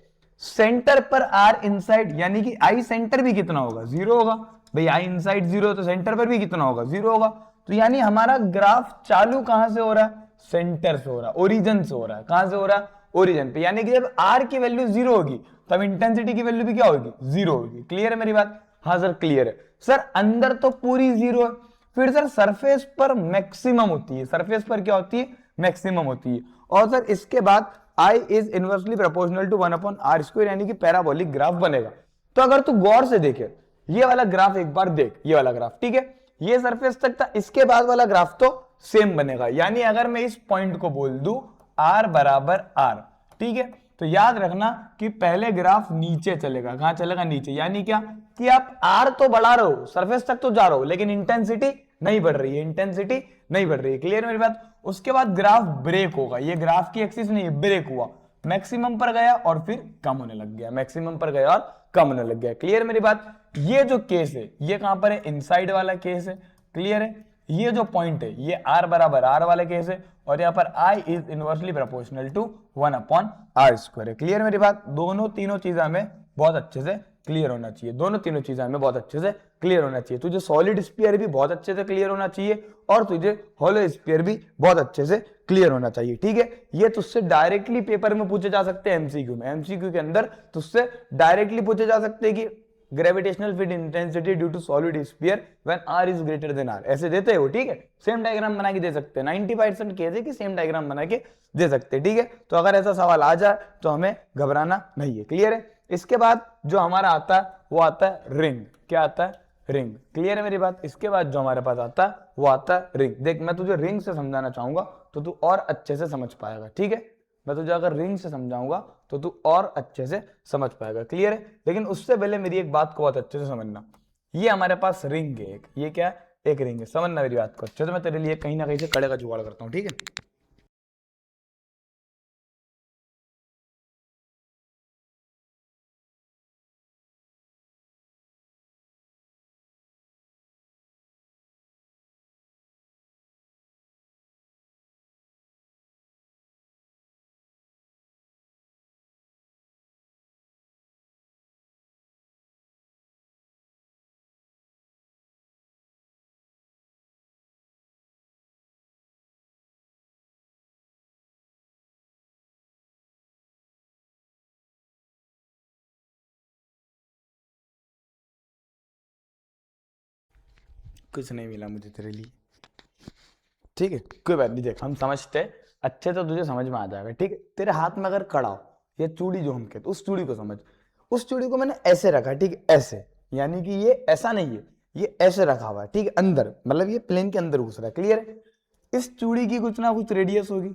सेंटर पर r इनसाइड, यानी कि I सेंटर भी कितना होगा? 0 होगा भाई। I इनसाइड 0 तो सेंटर पर भी कितना होगा? 0 होगा। तो यानी हमारा ग्राफ चालू कहां से हो रहा है? सेंटर से हो रहा है, ओरिजिन से हो रहा है। कहां से हो रहा है? ओरिजिन पे। यानी कि जब r की वैल्यू 0 होगी तब इंटेंसिटी की वैल्यू भी क्या होगी? 0 होगी। क्लियर है मेरी बात? हाँ सर क्लियर है। सर अंदर तो पूरी 0 है, फिर सर सरफेस पर मैक्सिमम होती है। सरफेस पर क्या होती है? मैक्सिमम होती है। और सर इसके बाद I is inversely proportional to 1 upon r square, यानी कि पैराबोलिक ग्राफ बनेगा। तो अगर तू गौर से देखे ये वाला ग्राफ एक बार देख, ये वाला ग्राफ, ठीक है, ये सरफेस तक था, इसके बाद वाला ग्राफ तो सेम बनेगा। यानी अगर मैं इस पॉइंट को बोल दूं r बराबर r, ठीक है, तो याद रखना कि पहले ग्राफ नीचे चलेगा। कहां चलेगा? नीचे। यानी क्या कि आप r तो बढ़ा रहे हो, सरफेस तक तो जा रहे हो, लेकिन इंटेंसिटी नहीं बढ़ रही है, क्लियर मेरी बात? उसके बाद ग्राफ ब्रेक होगा। ये ग्राफ की एक्सिस नहीं, ब्रेक हुआ, मैक्सिमम पर गया और फिर कम होने लग गया, क्लियर मेरी बात? ये जो केस है ये कहां पर है? इनसाइड वाला केस है। क्लियर है? ये जो पॉइंट है ये r बराबर r वाला केस है और यहाँ पर I is inversely proportional to 1 upon r square है। क्लियर मेरी बात? दोनों तीनों चीजें हमें बहुत अच्छे से क्लियर होना चाहिए। तुझे सॉलिड स्फीयर भी बहुत अच्छे से क्लियर होना चाहिए और तुझे हॉलो स्फीयर भी बहुत अच्छे से क्लियर होना चाहिए। ठीक है, ये तुझसे डायरेक्टली पेपर में पूछे जा सकते हैं, एमसीक्यू के अंदर तुझसे डायरेक्टली पूछे जा सकते हैं कि gravitational field intensity due to solid sphere when r is greater than r, ऐसे देते हो, ठीक है। सेम डायग्राम बना के दे सकते हैं, 90% केस है कि सेम डायग्राम बना के दे सकते हैं, ठीक है। तो अगर ऐसा सवाल आ जाए तो हमें घबराना नहीं है, क्लियर है। इसके बाद जो हमारा आता है वो आता है रिंग, क्या आता है, रिंग, क्लियर है मेरी बात। इसके बाद जो हमारे पास आता है वो आता है रिंग। देख मैं तुझे रिंग से समझाना चाहूंगा तो तू और अच्छे से समझ पाएगा, ठीक है। मैं तुझे अगर रिंग से समझाऊंगा तो तू और अच्छे से समझ पाएगा, क्लियर है। लेकिन उससे पहले मेरी एक बात को बहुत अच्छे से समझना, ये हमारे पास रिंग है एक, ये क्या है, एक रिंग है, समझना मेरी बात को अच्छे से। मैं तेरे लिए कहीं ना कहीं से कड़े का जुगाड़ करता हूँ, ठीक है। कुछ नहीं मिला मुझे तेरे लिए, ठीक है, कोई बात नहीं। देख हम समझते अच्छे तो तुझे समझ में आ जाएगा, ठीक है। तेरे हाथ में अगर कड़ा हो या चूड़ी जो हम कहते, उस चूड़ी को समझ, उस चूड़ी को मैंने ऐसे रखा, ठीक है, ऐसे, यानी कि ये ऐसा नहीं है, ये ऐसे रखा हुआ है, ठीक है, अंदर, मतलब ये प्लेन के अंदर घुस रहा है, क्लियर है। इस चूड़ी की कुछ ना कुछ रेडियस होगी,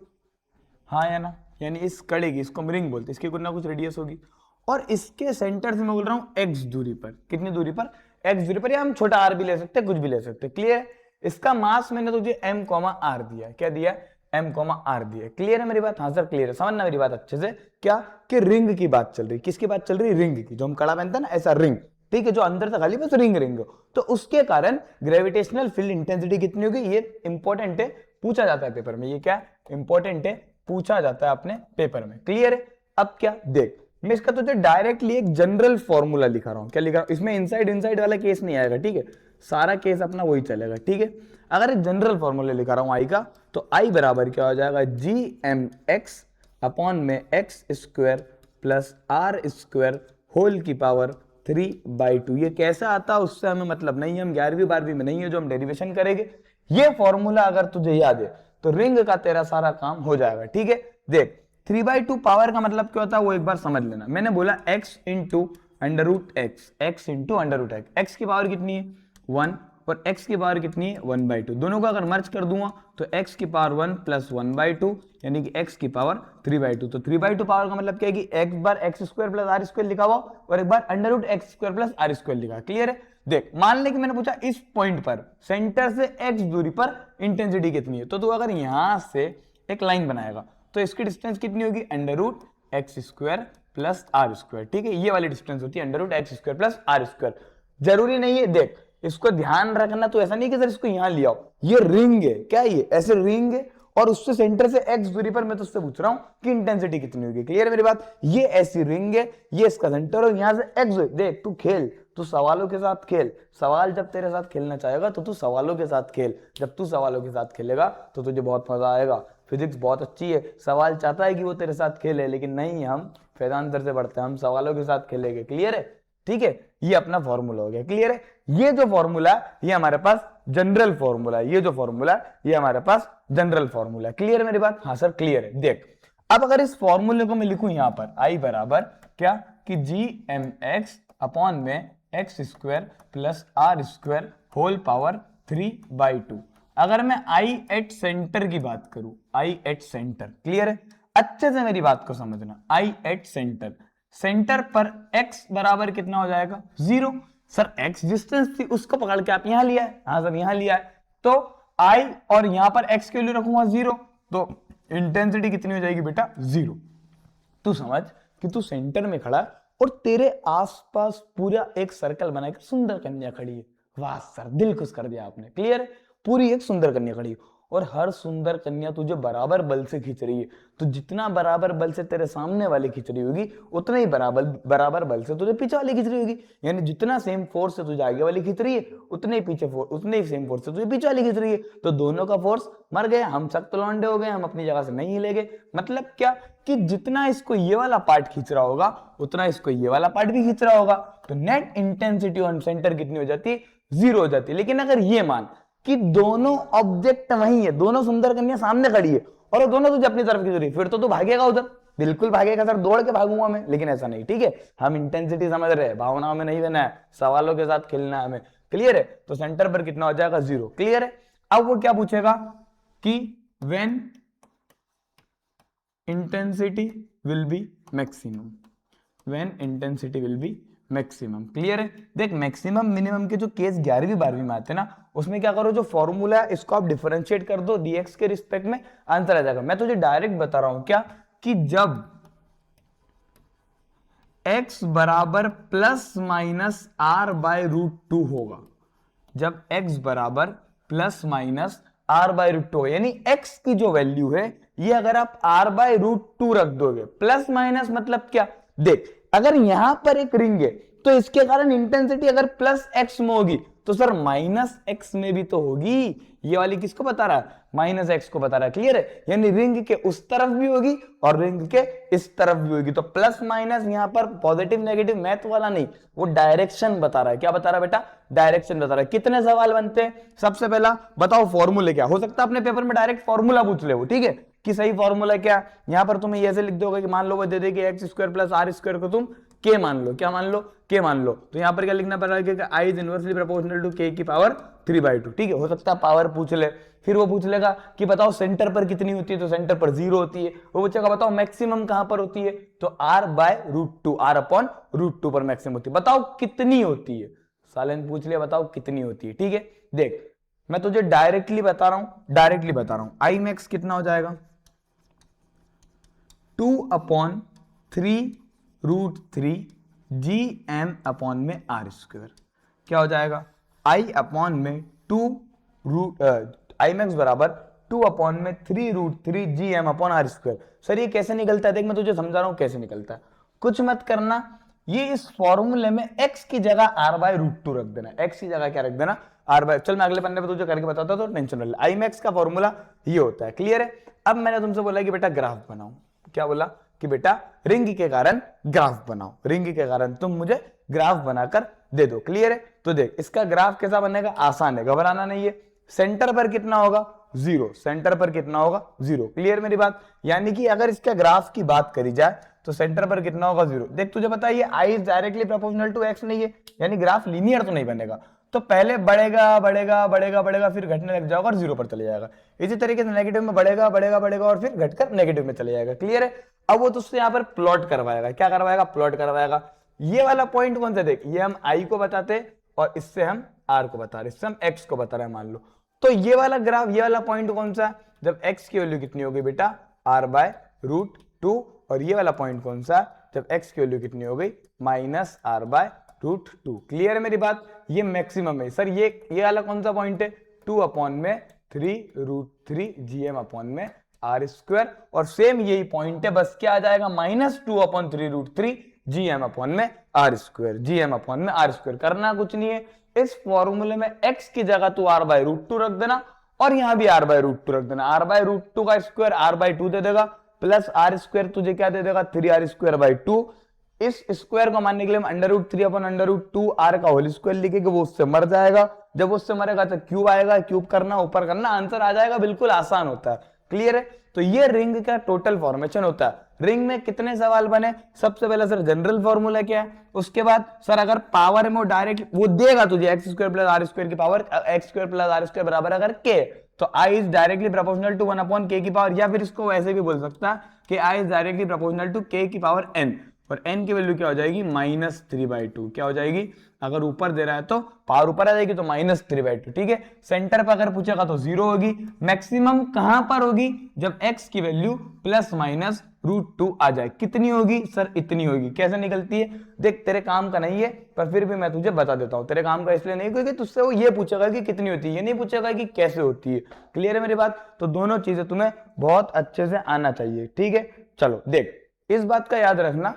हाँ या ना, यानी इस कड़े की, इसको हम रिंग बोलते हैं, इसकी कुछ ना कुछ रेडियस होगी। और इसके सेंटर से मैं बोल रहा हूँ एक्स दूरी पर, कितनी दूरी पर, एक्स दूरी पर, या हम छोटा आर भी ले सकते हैं, कुछ भी ले सकते हैं, क्लियर है। इसका मास मैंने तुझे m आर दिया, क्या दिया, m आर दिया, क्लियर है मेरी बात, हाँ सर क्लियर है, समझना मेरी बात अच्छे से। क्या कि रिंग की बात चल रही, किसकी बात चल रही, रिंग की, जो हम कड़ा पहनते हैं ना ऐसा रिंग, ठीक है, जो अंदर से खाली बस रिंग रिंग। तो उसके कारण ग्रेविटेशनल फील्ड इंटेंसिटी कितनी होगी, ये इंपॉर्टेंट है, पूछा जाता है पेपर में, ये क्या इंपॉर्टेंट है, पूछा जाता है अपने पेपर में, क्लियर है। अब क्या देख, मैं इसका तुझे डायरेक्टली एक जनरल फॉर्मूला लिखा रहा हूं, क्या लिखा रहा हूं, इसमें इनसाइड इनसाइड वाला केस नहीं आएगा, ठीक है, सारा केस अपना वही चलेगा, ठीक है। अगर एक जनरल फॉर्मूला लिखा रहा हूं आई का, तो आई बराबर क्या हो जाएगा, जी एम एक्स अपॉन में x square plus r square whole की पावर 3/2। ये कैसा आता उससे हमें मतलब नहीं है, हम 11वीं 12वीं में नहीं है जो हम डेरिवेशन करेंगे। ये फॉर्मूला अगर तुझे याद है तो रिंग का तेरा सारा काम हो जाएगा, ठीक है। देख 3/2 पावर का मतलब क्या होता है वो एक बार समझ लेना। मैंने बोला x into under root x, x into under root x, x की पावर कितनी है 1 और x की पावर कितनी है 1/2, दोनों को अगर मर्ज कर दूंगा तो x की पावर 1 प्लस 1/2 यानी कि x की पावर 3/2। तो 3/2 पावर का मतलब क्या है कि एक बार x square plus r square लिखा हुआ और एक बार under root x square plus r square लिखा, क्लियर है। देख मान ले कि मैंने पूछा इस पॉइंट पर सेंटर से x दूरी पर इंटेंसिटी कितनी है, तो तू अगर यहां से एक लाइन बनाएगा तो इसकी डिस्टेंस कितनी होगी, under root x square plus r square, ठीक है, ये वाली डिस्टेंस होती है under root x square plus r square. जरूरी नहीं है, देख इसको ध्यान रखना, तो ऐसा नहीं कि सर इसको यहां लिया हो, ये रिंग है, क्या ये ऐसे रिंग है और उससे सेंटर से एक्स दूरी पर मैं तुझसे पूछ रहा हूं कि इंटेंसिटी कितनी होगी, क्लियर है मेरी बात। ये ऐसी रिंग है, ये इसका सेंटर और यहां से एक्स, देख तू खेल, तू सवालों के साथ खेल, सवाल जब तेरे साथ खेलना चाहेगा तो तू सवालों के साथ खेल, जब तू सवालों के साथ खेलेगा तो तुझे बहुत मजा आएगा। फिजिक्स बहुत अच्छी है, सवाल चाहता है कि वो तेरे साथ खेले, लेकिन नहीं, हम वेदांत से पढ़ते हैं, हम सवालों के साथ खेलेंगे, क्लियर है, ठीक है। ये अपना फॉर्मूला हो गया, क्लियर है। ये जो फॉर्मूला है ये हमारे पास जनरल फॉर्मूला है, ये जो फॉर्मूला है ये हमारे पास जनरल फॉर्मूला है, क्लियर है मेरी बात, हाँ सर क्लियर है। देख अब अगर इस फॉर्मूले को मैं लिखूं यहां पर आई बराबर क्या कि जी एम एक्स अपॉन में x square plus r square whole power 3/2। अगर मैं आई एट सेंटर की बात करूं, आई एट सेंटर, क्लियर है, अच्छे से मेरी बात को समझना, आई एट सेंटर, सेंटर पर x बराबर कितना हो जाएगा 0। सर x डिस्टेंस थी उसको पकड़ के आप यहां लिया है, हाँ सर यहां लिया है, तो I और यहां पर x के लिए रखूंगा 0, तो इंटेंसिटी कितनी हो जाएगी बेटा 0। तू समझ कि तू सेंटर में खड़ा और तेरे आसपास पूरा एक सर्कल बनाकर सुंदर कन्या खड़ी है, वाह सर दिल खुश कर दिया आपने, क्लियर है, पूरी एक सुंदर कन्या खड़ी है और हर सुंदर कन्या तुझे बराबर बल से खींच रही है, तो जितना बराबर बल से तेरे सामने वाली खींच रही होगी उतना ही बराबर बल से तुझे पीछे वाली खींच रही होगी। यानी जितना सेम फोर्स से तुझे आगे वाली खींच रही है उतने ही सेम फोर्स से तुझे पीछे वाली खींच रही है। तो दोनों का फोर्स मर गए, हम सख्त लौंडे हो गए, हम अपनी जगह से नहीं हिलेंगे। मतलब क्या कि जितना इसको ये वाला पार्ट खींच रहा होगा उतना इसको ये वाला पार्ट भी खींच रहा होगा। तो नेट इंटेंसिटी ऑन सेंटर कितनी हो जाती है? 0 हो जाती है। लेकिन अगर ये मान कि दोनों ऑब्जेक्ट वही है, दोनों सुंदर कन्या सामने खड़ी है और वो दोनों तुझे अपनी तरफ खींच रही है, फिर तो तू भागेगा उधर, बिल्कुल भागेगा सर, दौड़ के भागूंगा मैं। लेकिन ऐसा नहीं, ठीक है, हम इंटेंसिटी समझ रहे हैं, भावनाओं में नहीं रहना है, सवालों के साथ खेलना है हमें। क्लियर है? तो सेंटर पर कितना हो जाएगा? 0। क्लियर है? अब वो क्या पूछेगा कि when intensity will be maximum, when intensity will be maximum. Clear है? देख मैक्सिमम मिनिमम के जो केस 11वीं 12वीं में आते हैं ना, उसमें क्या करो, जो फॉर्मूला है इसको आप डिफरेंशिएट कर दो dx के रिस्पेक्ट में, आंसर आ जाएगा। मैं तुझे डायरेक्ट बता रहा हूं क्या कि जब x बराबर plus minus r by root 2 होगा, जब x बराबर plus minus r by root 2, यानी x की जो वैल्यू है ये अगर आप r बाय रूट 2 रख दोगे, प्लस माइनस मतलब क्या, देख अगर यहां पर एक रिंग है तो इसके कारण इंटेंसिटी अगर प्लस x में होगी तो सर माइनस x में भी तो होगी। ये वाली किसको बता रहा है? माइनस x को बता रहा है। क्लियर है? यानी रिंग के उस तरफ भी होगी और रिंग के इस तरफ भी होगी। तो प्लस माइनस यहां पर पॉजिटिव नेगेटिव मैथ वाला नहीं, वो डायरेक्शन बता रहा है। क्या बता रहा है बेटा? डायरेक्शन बता रहा है। कितने सवाल बनते हैं? सबसे पहला बताओ फॉर्मूले क्या हो सकता है, अपने पेपर में डायरेक्ट फॉर्मूला पूछ ले वो, ठीक है, कि सही फॉर्मूला क्या। यहां पर तुम्हें ऐसे लिख दोगे कि मान लो वो दे दे कि x square plus r square को तुम के मान लो, क्या मान लो? के मान लो। तो यहां पर क्या लिखना पड़ रहा है कि आई इज इनवर्सली प्रोपोर्शनल टू के की पावर 3/2, ठीक है। हो सकता है पावर पूछ ले, फिर वो पूछ लेगा कि बताओ सेंटर पर कितनी होती है, तो सेंटर पर 0 होती है। वो पूछेगा बताओ मैक्सिमम कहां पर होती है, तो r by root 2, r upon root 2 पर मैक्सिमम होती है। बताओ कितनी होती है, सालेंस पूछ लिया, बताओ कितनी होती है, ठीक है। देख मैं तुझे डायरेक्टली बता रहा हूं, आई मैक्स कितना हो जाएगा? 2/3 जी एम अपॉन में आर स्क्वायर। क्या हो जाएगा? आई अपॉन में 2 रूट आई मैक्स बराबर 2/3 g m upon are square. Sir ये कैसे निकलता है? देख मैं तुझे समझा रहा हूं कैसे निकलता है, कुछ मत करना, ये इस फॉर्मूले में x की जगह r बाय रूट 2 रख देना। x की जगह क्या रख देना? r बाय, चल मैं अगले पन्ने पे तुझे करके बताता हूं, तो टेंशन न ले। आई मैक्स का फॉर्मूला ये होता है। क्लियर है? अब मैंने तुमसे बोला कि बेटा ग्राफ बनाओ, क्या बोला कि बेटा रिंग के कारण ग्राफ बनाओ, रिंग के कारण तुम मुझे ग्राफ बनाकर दे दो। क्लियर है? तो देख इसका ग्राफ कैसा बनेगा, आसान है, घबराना नहीं है। सेंटर पर कितना होगा? 0। सेंटर पर कितना होगा? 0। क्लियर मेरी बात? यानी कि अगर इसका ग्राफ की बात करी जाए तो सेंटर पर कितना होगा? 0। देख तुझे पता है ये i is directly proportional to x नहीं है, यानी ग्राफ लीनियर तो नहीं बनेगा। तो पहले बढ़ेगा बढ़ेगा बढ़ेगा बढ़ेगा, फिर घटने लग जाएगा और 0 पर चले जाएगा। इसी तरीके से नेगेटिव में बढ़ेगा बढ़ेगा बढ़ेगा और फिर घटकर नेगेटिव में चले जाएगा। क्लियर है? अब वो तुझसे यहाँ पर प्लॉट करवाएगा। क्या करवाएगा? प्लॉट करवाएगा। ये वाला पॉइंट कौन सा? देख ये हम i को बताते और इससे हम r को बता रहे, इससे हम x को बता रहे हैं मान लो। तो ये वाला ग्राफ, ये वाला पॉइंट कौन सा? जब x की वैल्यू कितनी होगी बेटा? r by root 2। और ये वाला पॉइंट कौन सा? जब x की वैल्यू कितनी हो गई? Minus r by root 2। Clear है मेरी बात? ये मैक्सिमम है। सर ये वाला कौन सा पॉइंट है? 2/3 जी एम अपॉन में आर स्क्वायर। और सेम यही पॉइंट है, बस क्या आ जाएगा? -2/3 जी एम अपॉन में r square, g m upon में आर स्क्वायर। करना कुछ नहीं है, इस फॉर्मूले में x की जगह तू r बाय रूट 2 रख देना और यहां भी r बाय रूट 2 रख देना। r बाय रूट 2 का स्क्वायर r बाय 2 दे देगा, प्लस आर स्क्वायर तुझे क्या दे देगा? 3r square by 2। इस स्क्वायर को मानने के लिए हम √3/√2 r का होल स्क्वायर लिखेंगे, वो उससे मर जाएगा। जब उससे मरेगा तो क्यूब आएगा, क्यूब करना ऊपर करना, आंसर आ जाएगा। बिल्कुल आसान होता है। क्लियर है? तो ये रिंग का टोटल फॉर्मेशन होता है। रिंग में कितने सवाल बने? सबसे पहले सर जनरल फॉर्मूला क्या है, उसके बाद सर अगर पावर में डायरेक्ट वो देगा तुझे x square plus r square की power, x square plus r square बराबर अगर k, तो i is directly proportional to 1/k की पावर, या फिर इसको वैसे भी बोल सकता है कि i is directly proportional to k की पावर n। और n की वैल्यू क्या हो जाएगी? -3/2। क्या हो जाएगी? अगर ऊपर दे रहा है तो पावर ऊपर आ जाएगी, तो -3/2। ठीक है। सेंटर पर अगर पूछेगा तो 0 होगी। मैक्सिमम कहां पर होगी? जब x की वैल्यू प्लस माइनस √2 आ जाए, कितनी होगी सर? इतनी होगी। कैसे निकलती है? देख तेरे काम का नहीं है पर फिर भी मैं तुझे बता देता हूं। तेरे काम का इसलिए नहीं क्योंकि तुझसे वो ये पूछेगा कि कितनी होती है, ये नहीं पूछेगा कि कैसे होती है। क्लियर है मेरी बात? तो दोनों चीजें तुम्हें बहुत अच्छे से आना चाहिए, ठीक है। चलो देख, इस बात का याद रखना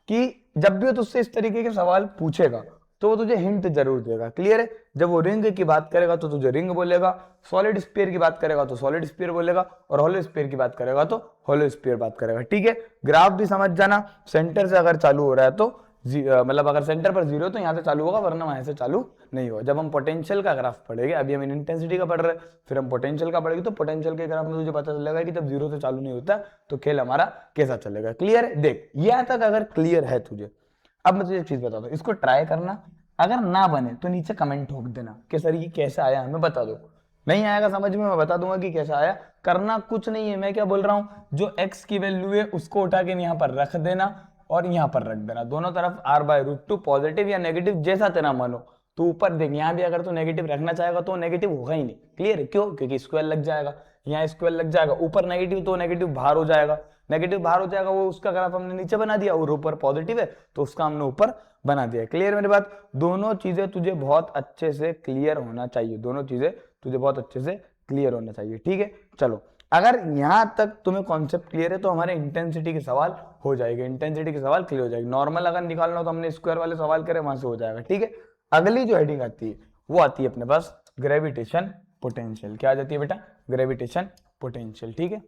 कि जब भी वो तुझसे इस तरीके के सवाल पूछेगा तो वो तुझे हिंट जरूर देगा। क्लियर है? जब वो रिंग की बात करेगा तो तुझे रिंग बोलेगा, सॉलिड स्फीयर की बात करेगा तो सॉलिड स्फीयर बोलेगा, और होलो स्फीयर की बात करेगा तो होलो स्फीयर बात करेगा, ठीक है। ग्राफ भी समझ जाना, सेंटर से अगर चालू हो रहा है तो मतलब अगर सेंटर पर 0 तो यहाँ से चालू होगा, वरना वहां से चालू नहीं होगा। जब हम पोटेंशियल का ग्राफ पढ़ेंगे, अभी हम इंटेंसिटी का पढ़ रहे हैं, फिर हम पोटेंशियल का पढ़ेंगे, तो पोटेंशियल के ग्राफ में तुझे पता चलेगा कि जब 0 से चालू नहीं होता तो खेल हमारा कैसा चलेगा। क्लियर है? देख यहाँ तक अगर क्लियर है तुझे, अब मैं तुझे एक चीज बताता हूँ, इसको ट्राई करना। अगर ना बने तो नीचे कमेंट ठोक देना कि सर ये कैसा आया, हमें बता दो। नहीं आएगा समझ में, मैं बता दूंगा कि कैसा आया। करना कुछ नहीं है, मैं क्या बोल रहा हूँ, जो x की वैल्यू है उसको उठा के यहाँ पर रख देना और यहाँ पर रख देना, दोनों तरफ r/√2 पॉजिटिव या नेगेटिव जैसा तेरा मन हो। तो ऊपर देख, यहाँ भी अगर तो नेगेटिव रखना चाहेगा तो नेगेटिव होगा ही नहीं। क्लियर है? क्यों? क्योंकि स्क्वायर लग जाएगा, यहाँ स्क्वायर लग जाएगा, ऊपर नेगेटिव तो नेगेटिव बाहर हो जाएगा, नेगेटिव बाहर हो जाएगा, वो उसका ग्राफ हमने नीचे बना दिया, और ऊपर पॉजिटिव है तो उसका हमने ऊपर बना दिया। क्लियर मेरी बात? दोनों चीजें तुझे बहुत अच्छे से क्लियर होना चाहिए, दोनों चीजें तुझे बहुत अच्छे से क्लियर होना चाहिए, ठीक है। चलो, अगर यहां तक तुम्हें कॉन्सेप्ट क्लियर है तो हमारे इंटेंसिटी के सवाल हो जाएंगे, इंटेंसिटी के सवाल क्लियर हो जाएगी। नॉर्मल अगर निकालना हो तो हमने स्क्वायर वाले सवाल करे, वहां से हो जाएगा, ठीक है। अगली जो हेडिंग आती है वो आती है अपने पास ग्रेविटेशन पोटेंशियल। क्या आ जाती है बेटा? ग्रेविटेशन पोटेंशियल, ठीक है।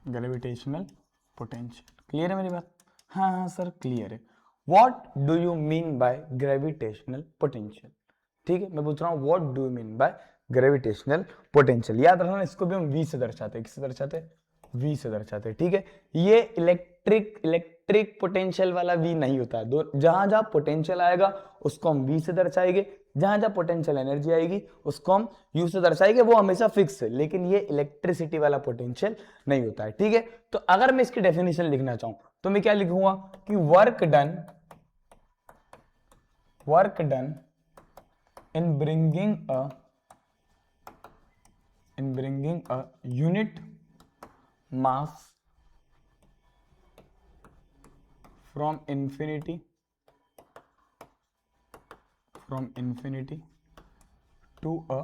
ग्रेविटेशनल पोटेंशियल, क्लियर है मेरी बात? हाँ हाँ सर क्लियर है। What do you mean by gravitational potential? ठीक है, मैं पूछ रहा हूँ what do you mean by gravitational potential. याद रखना, इसको भी हम वी से दर्शाते हैं। किससे दर्शाते हैं? वी से दर्शाते हैं, ठीक है। ये इलेक्ट्रिक पोटेंशियल वाला वी नहीं होता है। जहां जहां पोटेंशियल आएगा उसको हम वी से दर्शाएंगे, जहां जहां पोटेंशियल एनर्जी आएगी उसको हम यू से दर्शाएंगे, वो हमेशा फिक्स है। लेकिन ये इलेक्ट्रिसिटी वाला पोटेंशियल नहीं होता है, ठीक है। तो अगर मैं इसकी डेफिनेशन लिखना चाहूं तो मैं क्या लिखूंगा कि work done in bringing a unit mass from infinity to a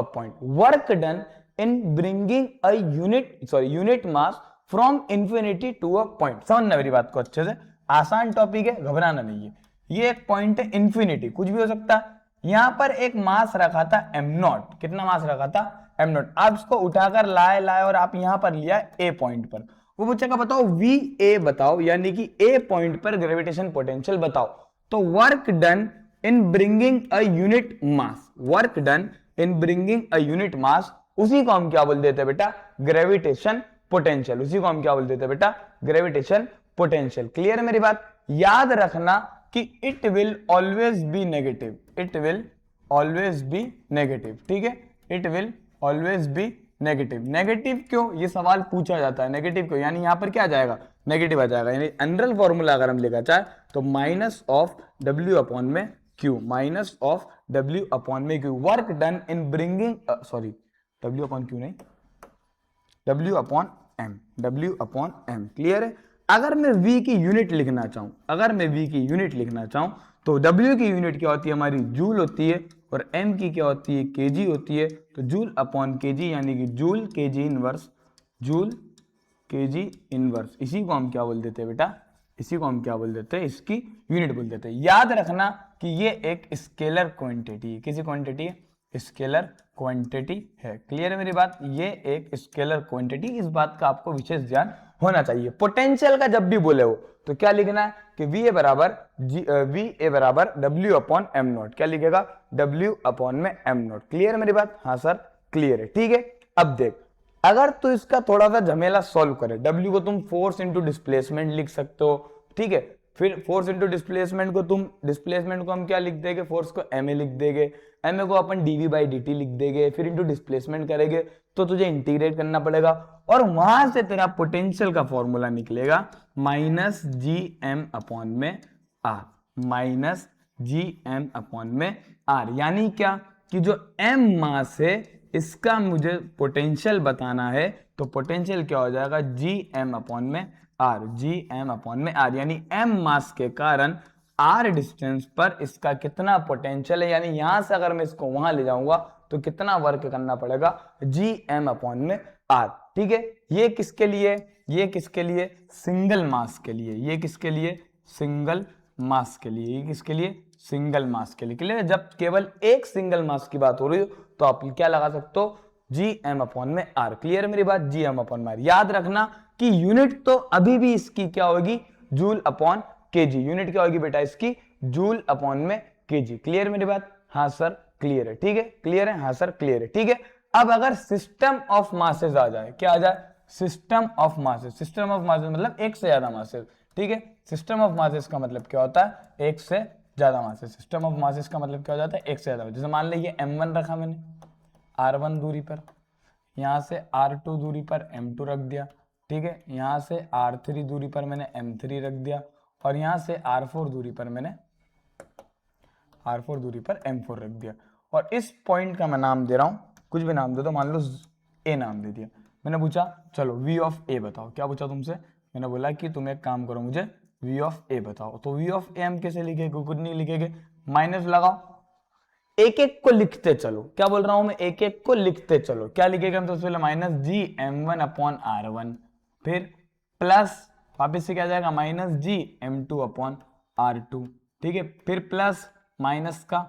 point, work done in bringing a unit mass from infinity to a point। समझना मेरी बात को अच्छे से, आसान टॉपिक है, घबराना नहीं है। ये एक पॉइंट है इन्फिनिटी, कुछ भी हो सकता है। यहां पर एक मास रखा था m0, कितना मास रखा था? m0। आप इसको उठाकर लाए और आप यहां पर लिया ए पॉइंट पर, वो पूछेगा बताओ VA बताओ, यानी कि ए पॉइंट पर ग्रेविटेशन पोटेंशियल बताओ। तो work done in bringing a unit mass, उसी को हम क्या बोल देते हैं बेटा? Gravitation potential. उसी को हम क्या बोल देते हैं बेटा? Gravitation potential. क्लियर है मेरी बात? याद रखना कि it will always be negative, ठीक है। It will always be negative क्यों? ये सवाल पूछा जाता है, नेगेटिव क्यों, यानी यहां पर क्या आ जाएगा? नेगेटिव आ जाएगा। यानी जनरल फॉर्मूला अगर हम लिखा चाहे तो माइनस ऑफ W अपॉन में Q, work done in bringing, sorry W upon Q नहीं, W अपॉन M। क्लियर है? अगर मैं V की यूनिट लिखना चाहूं, तो W की यूनिट क्या होती है? हमारी जूल होती है, और M की क्या होती है? kg होती है। तो जूल अपॉन kg, यानी कि जूल kg इनवर्स, इसी को हम क्या बोल देते हैं बेटा? इसकी यूनिट बोल देते हैं। याद रखना कि ये एक स्केलर क्वांटिटी है। किसी क्वांटिटी है? स्केलर क्वांटिटी है। क्लियर है मेरी बात? ये एक स्केलर क्वांटिटी, इस बात का आपको विशेष ध्यान होना चाहिए। पोटेंशियल का जब भी बोले हो तो क्या लिखना है कि VA बराबर W अपॉन m0। क्या लिखेगा? W अपॉन में m0। क्लियर है मेरी बात? हाँ सर क्लियर है, ठीक है। अब देख, अगर तो इसका थोड़ा सा झमेला सॉल्व करे, W को तुम फोर्स इंटू डिस्प्लेसमेंट लिख सकते हो, ठीक है। फिर फोर्स इंटू डिस्प्लेसमेंट को हम क्या लिख देंगे? फोर्स को ma लिख देंगे, ma को अपन dV/dt लिख देंगे, फिर इंटू डिस्प्लेसमेंट करेंगे तो तुझे इंटीग्रेट करना पड़ेगा, और वहां से तेरा पोटेंशियल का फॉर्मूला निकलेगा -gm अपॉन में r, यानी क्या? कि जो m मास है इसका मुझे पोटेंशियल बताना है, तो पोटेंशियल क्या हो जाएगा, जी एम अपॉन में आर, जी एम अपॉन में आर, यानी m मास के कारण r डिस्टेंस पर इसका कितना पोटेंशियल है, यानी यहां से अगर मैं इसको वहां ले जाऊंगा तो कितना वर्क करना पड़ेगा, जी एम अपॉन में आर। ठीक है, ये किसके लिए, ये किसके लिए, सिंगल मास के लिए, ये किसके लिए, सिंगल मास के लिए, ये किसके लिए, सिंगल मास के लिए। क्लियर, जब केवल एक सिंगल मास की बात हो रही हो तो आप क्या लगा सकते हो, जी एम अपॉन में आर। क्लियर मेरी बात, जी एम अपॉन में आर। याद रखना कि यूनिट तो अभी भी इसकी क्या होगी, जूल अपॉन केजी, यूनिट क्या होगी बेटा इसकी, जूल अपॉन में केजी। क्लियर मेरी बात, हाँ सर क्लियर है, ठीक है, क्लियर है, हाँ सर क्लियर है, ठीक है। अब अगर सिस्टम ऑफ मासेस आ जाए, क्या आ जाए, system of masses, system of masses मतलब एक से ज्यादा मासेस, ठीक है, सिस्टम ऑफ मासेस का मतलब क्या होता है, एक से ज्यादा मासेस, सिस्टम ऑफ मासेस का मतलब क्या हो जाता है, एक से ज्यादा। जैसे मान लीजिए m1 रखा मैंने r1 दूरी पर, यहां से r2 दूरी पर m2 रख दिया, ठीक है, यहां से r3 दूरी पर मैंने m3 रख दिया, और यहां से r4 दूरी पर मैंने m4 रख दिया। और इस पॉइंट का मैं नाम दे रहा हूं, कुछ भी नाम दे दो, मान लो a नाम दे दिया। मैंने पूछा चलो v ऑफ a बताओ, क्या पूछा तुमसे, मैंने बोला कि तुम एक काम करो, मुझे v ऑफ a बताओ। तो v ऑफ a हम कैसे लिखेंगे, कुछ नहीं लिखेंगे, माइनस लगाओ, एक एक को लिखते चलो, क्या बोल रहा हूं मैं, एक एक को लिखते चलो। क्या लिखेगा हम, सबसे पहले माइनस जी m1 अपॉन r1, फिर प्लस वापिस से क्या जाएगा, माइनस जी m2 अपॉन r2, ठीक है, फिर प्लस माइनस का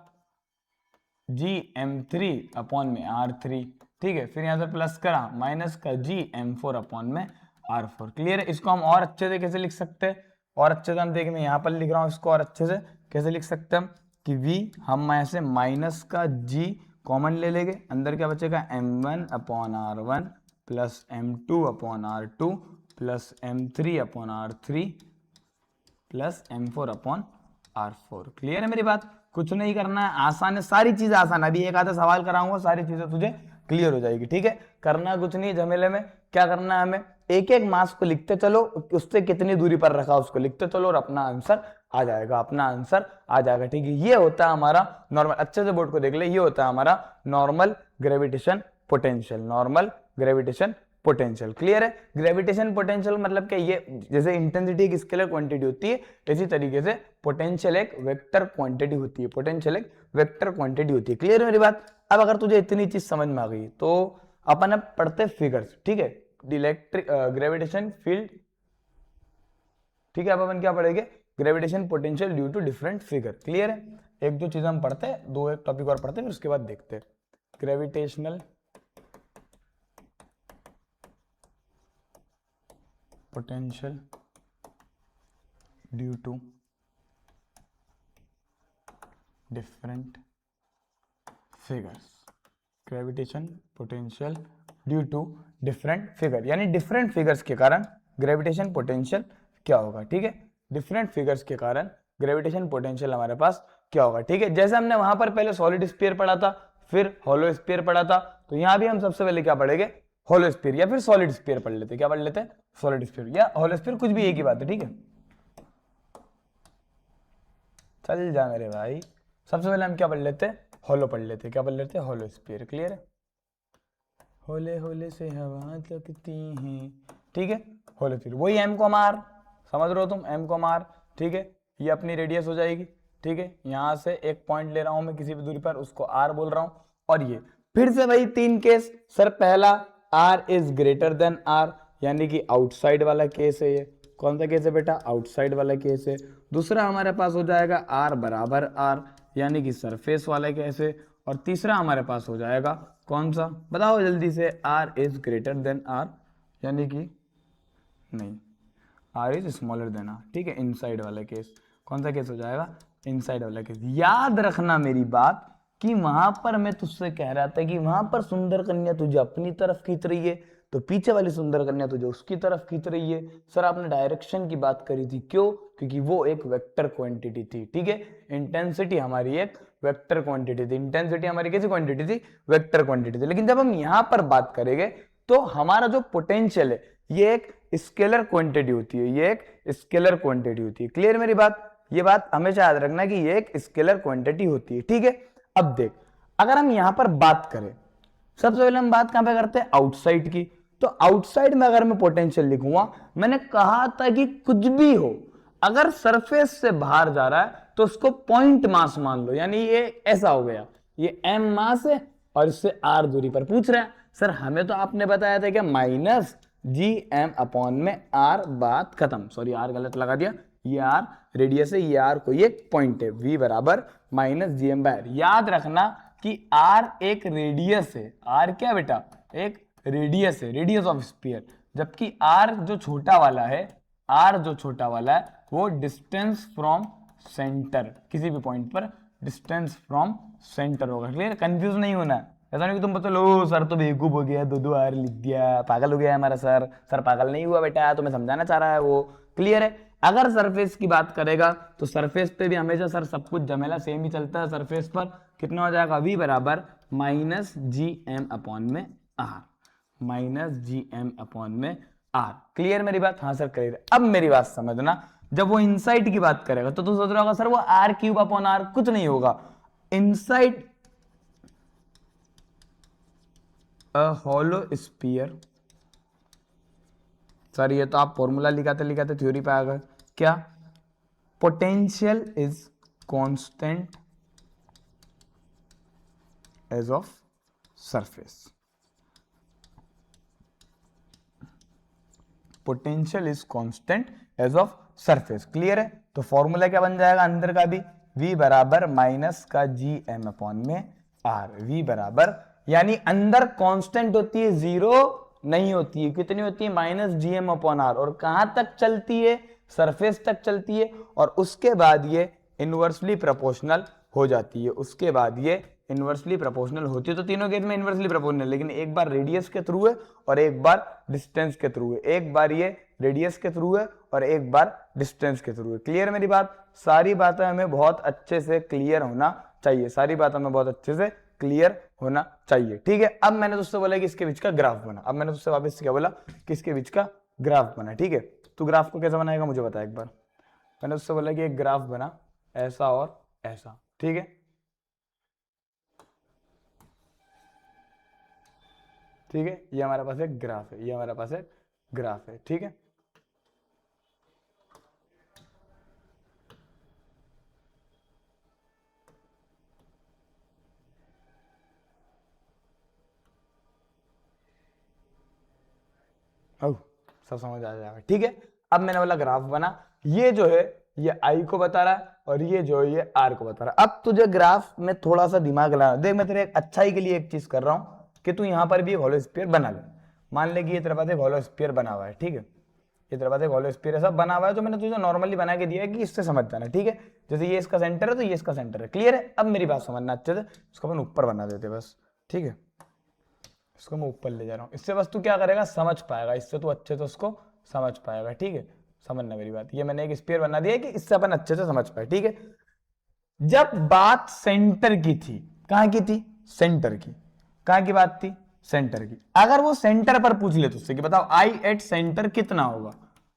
जी m3 अपॉन में r3, ठीक है, फिर यहां से प्लस करा, माइनस का जी m4 अपॉन में r4। क्लियर है, इसको हम और अच्छे से कैसे लिख सकते हैं, और अच्छे से हम देखें, मैं यहाँ पर लिख रहा हूँ इसको, और अच्छे से कैसे लिख सकते हैं कि v हम ऐसे माइनस का g कॉमन ले लेंगे, अंदर क्या बचेगा, m1 upon r1 plus m2 upon r2 plus m3 upon r3 plus m4 upon r4। Clear है मेरी बात, कुछ नहीं करना है, आसान है, सारी चीजें आसान है। अभी एक आधा सवाल कराऊंगा, सारी चीजें तुझे क्लियर हो जाएगी, ठीक है। करना कुछ नहीं, झमेले में क्या करना है, हमें एक एक मास को लिखते चलो, उससे कितनी दूरी पर रखा उसको लिखते चलो, और अपना आंसर आ जाएगा, अपना आंसर आ जाएगा, ठीक है। ये होता है हमारा नॉर्मल, अच्छे से बोर्ड को देख ले, ये होता है हमारा normal gravitation potential, normal gravitation potential. Clear है, ग्रेविटेशन पोटेंशियल मतलब क्या, ये जैसे इंटेंसिटी एक स्केलर क्वांटिटी होती है, इसी तरीके से पोटेंशियल एक वेक्टर क्वांटिटी होती है, पोटेंशियल एक वेक्टर क्वांटिटी होती है। क्लियर है मेरी बात। अब अगर तुझे इतनी चीज समझ में आ गई तो अपन अब पढ़ते फिगर्स, ठीक है, इलेक्ट्रिक ग्रेविटेशन फील्ड, ठीक है। अब अपन क्या पढ़ेंगे, gravitation potential due to different figure. Clear है, एक दो चीज हम पढ़ते हैं, दो एक टॉपिक और पढ़ते हैं, फिर उसके बाद देखते हैं gravitational potential due to different figures, gravitation potential due to different figure, यानी different figures के कारण gravitation potential क्या होगा, ठीक है, different figures के कारण gravitation potential हमारे पास क्या होगा, ठीक है। जैसे हमने वहां पर पहले solid sphere पढ़ा था, फिर hollow sphere पढ़ा था, तो यहां भी हम सबसे पहले क्या पढ़ेंगे, होलो स्फीयर या फिर सॉलिड स्फीयर पढ़ लेते हैं, क्या पढ़ लेते हैं, सॉलिड स्फीयर या होलो स्फीयर, कुछ भी एक ही बात है, ठीक है। चल जा मेरे भाई, सबसे पहले हम क्या पढ़ लेते हैं, होलो पढ़ लेते हैं, क्या पढ़ लेते हैं, होलो स्फीयर। क्लियर है, होले होले से हवा लगती है, ठीक है, होलो स्फीयर, वही एम को मार, समझ रहे हो तुम, एम को मार, ठीक है, ये अपनी रेडियस हो जाएगी, ठीक है, यहां से एक पॉइंट ले रहा हूं मैं किसी भी दूरी पर, उसको आर बोल रहा हूं, और ये फिर से वही तीन केस, सर पहला r is greater than r, यानी कि आउटसाइड वाला केस है, ये कौन सा केस है बेटा, आउटसाइड वाला केस है। दूसरा हमारे पास हो जाएगा r बराबर r, यानी कि सरफेस वाला केस है। और तीसरा हमारे पास हो जाएगा कौन सा, बताओ जल्दी से, r is greater than r, यानी कि नहीं, r is smaller than r, ठीक है, इनसाइड वाला केस। कौन सा केस हो जाएगा, इनसाइड वाला केस। याद रखना मेरी बात कि वहां पर मैं तुझसे कह रहा था कि वहां पर सुंदर कन्या तुझे अपनी तरफ खींच रही है, तो पीछे वाली सुंदर कन्या तुझे उसकी तरफ खींच रही है। सर आपने डायरेक्शन की बात करी थी, क्यों, क्योंकि वो एक वेक्टर क्वांटिटी थी, ठीक है, इंटेंसिटी हमारी एक वेक्टर क्वांटिटी थी, इंटेंसिटी हमारी कैसी क्वांटिटी थी, वेक्टर क्वांटिटी थी। लेकिन जब हम यहां पर बात करेंगे तो हमारा जो पोटेंशियल है ये एक स्केलर क्वांटिटी होती है, ये एक स्केलर क्वांटिटी होती है। क्लियर मेरी बात, ये बात हमेशा याद रखना कि ये एक स्केलर क्वांटिटी होती है, ठीक है। अब देख, अगर हम यहां पर बात करें, सबसे पहले हम बात कहां पे करते हैं, आउटसाइड की। तो आउटसाइड में अगर मैं पोटेंशियल लिखूंगा, मैंने कहा था कि कुछ भी हो अगर सरफेस से बाहर जा रहा है तो उसको पॉइंट मास मान लो, यानी ये ऐसा हो गया, ये m मास है और इससे r दूरी पर पूछ रहा है। सर हमें तो आपने बताया था कि माइनस gm अपॉन में r, बात खत्म। सॉरी r गलत लगा दिया, ये r रेडियस है, ये r कोई एक पॉइंट है, v बराबर माइनस gm बाय r। याद रखना कि r एक रेडियस है, r क्या बेटा, एक रेडियस है, रेडियस ऑफ स्फीयर, जबकि r जो छोटा वाला है, r जो छोटा वाला है वो डिस्टेंस फ्रॉम सेंटर, किसी भी पॉइंट पर डिस्टेंस फ्रॉम सेंटर होगा। क्लियर, कंफ्यूज नहीं होना है। ऐसा नहीं कि तुम बता लो सर तो बेवकूफ हो गया, दो आर लिख दिया, पागल हो गया हमारा सर। सर पागल नहीं हुआ बेटा, तुम्हें समझाना चाह रहा है वो। क्लियर है। अगर सरफेस की बात करेगा तो सरफेस पे भी हमेशा सर सब कुछ जमेला सेम ही चलता है। सरफेस पर कितना हो जाएगा, v बराबर माइनस जी एम अपॉन में r, minus g m upon में आर। क्लियर मेरी बात? हाँ सर क्लियर। अब मेरी बात समझना, जब वो इनसाइड की बात करेगा तो तू सोच रहा होगा सर वो आर क्यूब अपॉन आर, कुछ नहीं होगा। Inside a hollow sphere, sir ये तो आप फॉर्मूला लिखाते लिखाते थ्योरी पे आ गए क्या, potential is constant as of surface, potential is constant as of surface. Clear है। तो फॉर्मूला क्या बन जाएगा अंदर का भी, v बराबर माइनस का जी एम अपॉन में r, v बराबर, यानी अंदर कांस्टेंट होती है, जीरो नहीं होती है, कितनी होती है, minus g m upon r, और कहां तक चलती है, सरफेस तक चलती है, और उसके बाद ये इनवर्सली प्रोपोर्शनल हो जाती है। उसके बाद ये इनवर्सली प्रोपोर्शनल होती है। तो तीनों केस में इनवर्सली प्रोपोर्शनल, लेकिन एक बार रेडियस के थ्रू है और एक बार डिस्टेंस के थ्रू है, एक बार ये रेडियस के थ्रू है और एक बार डिस्टेंस के थ्रू है। क्लियर मेरी बात? सारी बातें हमें बहुत अच्छे से क्लियर होना चाहिए, सारी बातें हमें बहुत अच्छे से क्लियर होना चाहिए। ठीक है। अब मैंने तुझसे बोला कि इसके बीच का ग्राफ बना, अब मैंने तुझसे वापस क्या बोला कि इसके बीच का ग्राफ बना। ठीक है, तू ग्राफ को कैसे बनाएगा मुझे बता एक बार। मैंने उससे बोला कि एक ग्राफ बना ऐसा और ऐसा। ठीक है, ठीक है, ये हमारे पास एक ग्राफ है, ये हमारे पास एक ग्राफ है। ठीक है, सब समझ आ जाएगा। ठीक है, अब मैंने बोला ग्राफ बना, ये जो है ये आई को बता रहा है और ये जो है ये आर को बता रहा है। अब तुझे ग्राफ में थोड़ा सा दिमाग लगाना, देख मैं तेरे अच्छाई के लिए एक चीज कर रहा हूं कि तू यहां पर भी एक होलो स्फीयर बना ले। मान ले कि ये तेरे पास एक होलो स्फीयर बना हुआ है। ठीक है, ये तेरे पास एक होलो स्फीयर ऐसा बना हुआ है, तो मैंने तुझे नॉर्मली बना के दिया है कि इससे समझ जाना। ठीक है, जैसे ये इसका सेंटर है तो ये इसका सेंटर है। क्लियर है। अब मेरी बात समझना अच्छे से, इसको अपन ऊपर बना देते बस। ठीक है, इसको मैं ऊपर ले जा रहा हूँ, इससे बस तू क्या करेगा समझ पाएगा, इससे तू अच्छे से उसको समझ पाएगा। ठीक है, समझना मेरी बात। ये मैंने एक स्फीयर बना दिया है कि इससे अपन अच्छे से समझ पाए। ठीक है, जब बात सेंटर की थी, कहां की थी, सेंटर की, कहां की बात थी, सेंटर की। अगर वो सेंटर पर पूछ ले तुझसे कि बताओ आई एट सेंटर कितना होगा,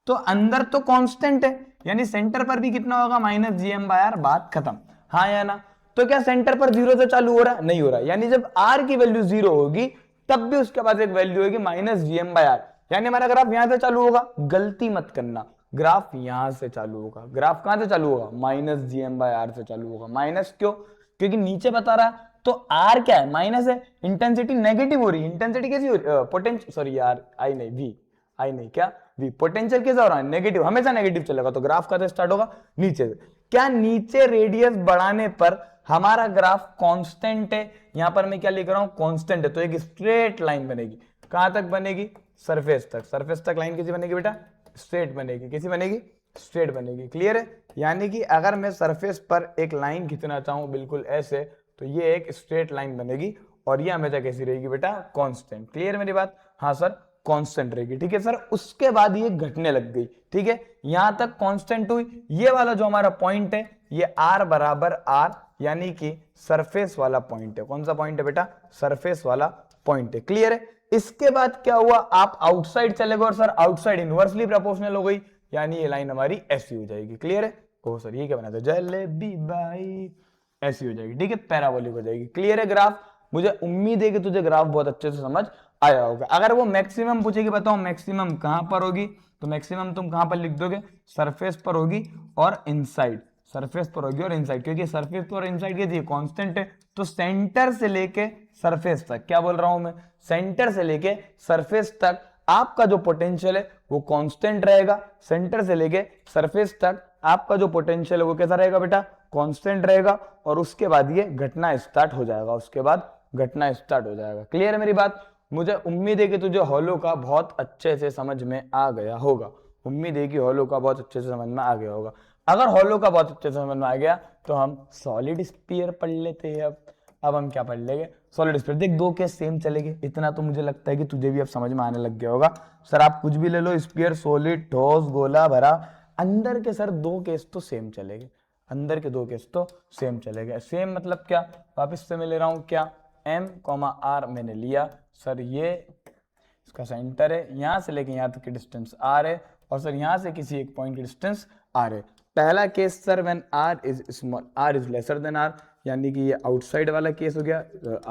तो अंदर तो कांस्टेंट है, यानी सेंटर पर भी कितना होगा, minus g M by r, बात खत्म। हाँ या ना? तो क्या सेंटर पर जीरो से चालू हो रहा, नहीं हो रहा, यानी जब आर की वैल्यू जीरो होगी तब भी उसके पास एक वैल्यू होगी minus g M by r, यानी हमारा ग्राफ यहां से चालू होगा। गलती मत करना, ग्राफ यहां से चालू होगा। ग्राफ कहां से चालू होगा, minus g M by r से चालू होगा। माइनस क्यों, क्योंकि नीचे बता रहा तो आर क्या है, माइनस है, इंटेंसिटी नेगेटिव हो रही है। इंटेंसिटी कैसी हो रही है, पोटेंशियल, सॉरी यार आई नहीं, वी, आई नहीं, क्या वी, पोटेंशियल कैसा हो रहा है, नेगेटिव, हमेशा नेगेटिव चलेगा। तो ग्राफ का स्टार्ट होगा नीचे से। क्या नीचे रेडियस बढ़ाने पर हमारा ग्राफ कांस्टेंट है, यहां पर मैं क्या लिख रहा हूं, कांस्टेंट है, तो एक स्ट्रेट लाइन बनेगी। कहां तक बनेगी, सरफेस तक। सरफेस तक लाइन कैसी बनेगी बेटा, स्ट्रेट बनेगी। कैसी बनेगी, स्ट्रेट बनेगी। क्लियर है। यानी कि अगर मैं सरफेस पर एक लाइन खींचना चाहूं बिल्कुल ऐसे, तो ये एक स्ट्रेट लाइन बनेगी और ये हमेशा कैसी रहेगी बेटा, कांस्टेंट। क्लियर मेरी बात? हाँ सर, कांस्टेंट रहेगी। ठीक है सर, उसके बाद ये घटने लग गई। ठीक है, यहां तक कांस्टेंट हुई, ये वाला जो हमारा पॉइंट है ये आर बराबर आर, यानी कि सरफेस वाला पॉइंट है। कौन सा पॉइंट है बेटा, सरफेस वाला पॉइंट है। क्लियर है। इसके बाद क्या हुआ, आप आउटसाइड चले गए और सर आउटसाइड इनवर्सली प्रोपोर्शनल हो गई, यानी ये लाइन हमारी ऐसी हो जाएगी। क्लियर है। ओ सर ये क्या बना था, जलेबी बाई ऐसी हो जाएगी, ठीक है, पैराबोलिक हो जाएगी। क्लियर है ग्राफ? मुझे उम्मीद है कि तुझे ग्राफ बहुत अच्छे से समझ आया होगा। अगर वो मैक्सिमम पूछेगी, बताओ मैक्सिमम कहां पर होगी, तो मैक्सिमम तुम कहां पर लिख दोगे, सरफेस पर होगी और इनसाइड, सरफेस पर होगी और इनसाइड, क्योंकि सरफेस पर और इनसाइड के कांस्टेंट है। तो सेंटर से लेके सरफेस तक, क्या बोल रहा हूं मैं, सेंटर से लेके सरफेस तक आपका जो पोटेंशियल है वो कांस्टेंट रहेगा। सेंटर से लेके सरफेस तक आपका जो पोटेंशियल है वो कैसा रहेगा बेटा, कांस्टेंट रहेगा। और उसके बाद ये घटना स्टार्ट हो जाएगा, उसके बाद घटना स्टार्ट हो जाएगा। क्लियर है मेरी बात? मुझे उम्मीद है कि तुझे हॉलो का बहुत अच्छे से समझ में आ गया होगा। उम्मीद है कि हॉलो का बहुत अच्छे से समझ में आ गया होगा। अगर हॉलो का बहुत अच्छे से समझ में आ गया तो हम सॉलिड स्फीयर पढ़ लेते हैं। अब हम क्या पढ़ लेंगे, सॉलिड स्फीयर। देख दो केस सेम चलेंगे, इतना तो मुझे लगता है कि तुझे भी अब समझ में आने लग गया होगा। सर आप कुछ भी ले लो, स्फीयर, सॉलिड, ठोस, गोला, भरा, अंदर के सर दो केस तो सेम चलेंगे, अंदर के दो केस तो सेम चलेगा। सेम मतलब क्या, वापस से मैं ले रहा हूं क्या, m, r मैंने लिया सर, ये इसका सेंटर है, यहां से लेके यहां तक की डिस्टेंस r है, और सर यहां से किसी एक पॉइंट की डिस्टेंस r है। पहला case sir when r is small, r is lesser than r, यानी कि ये आउटसाइड वाला केस हो गया,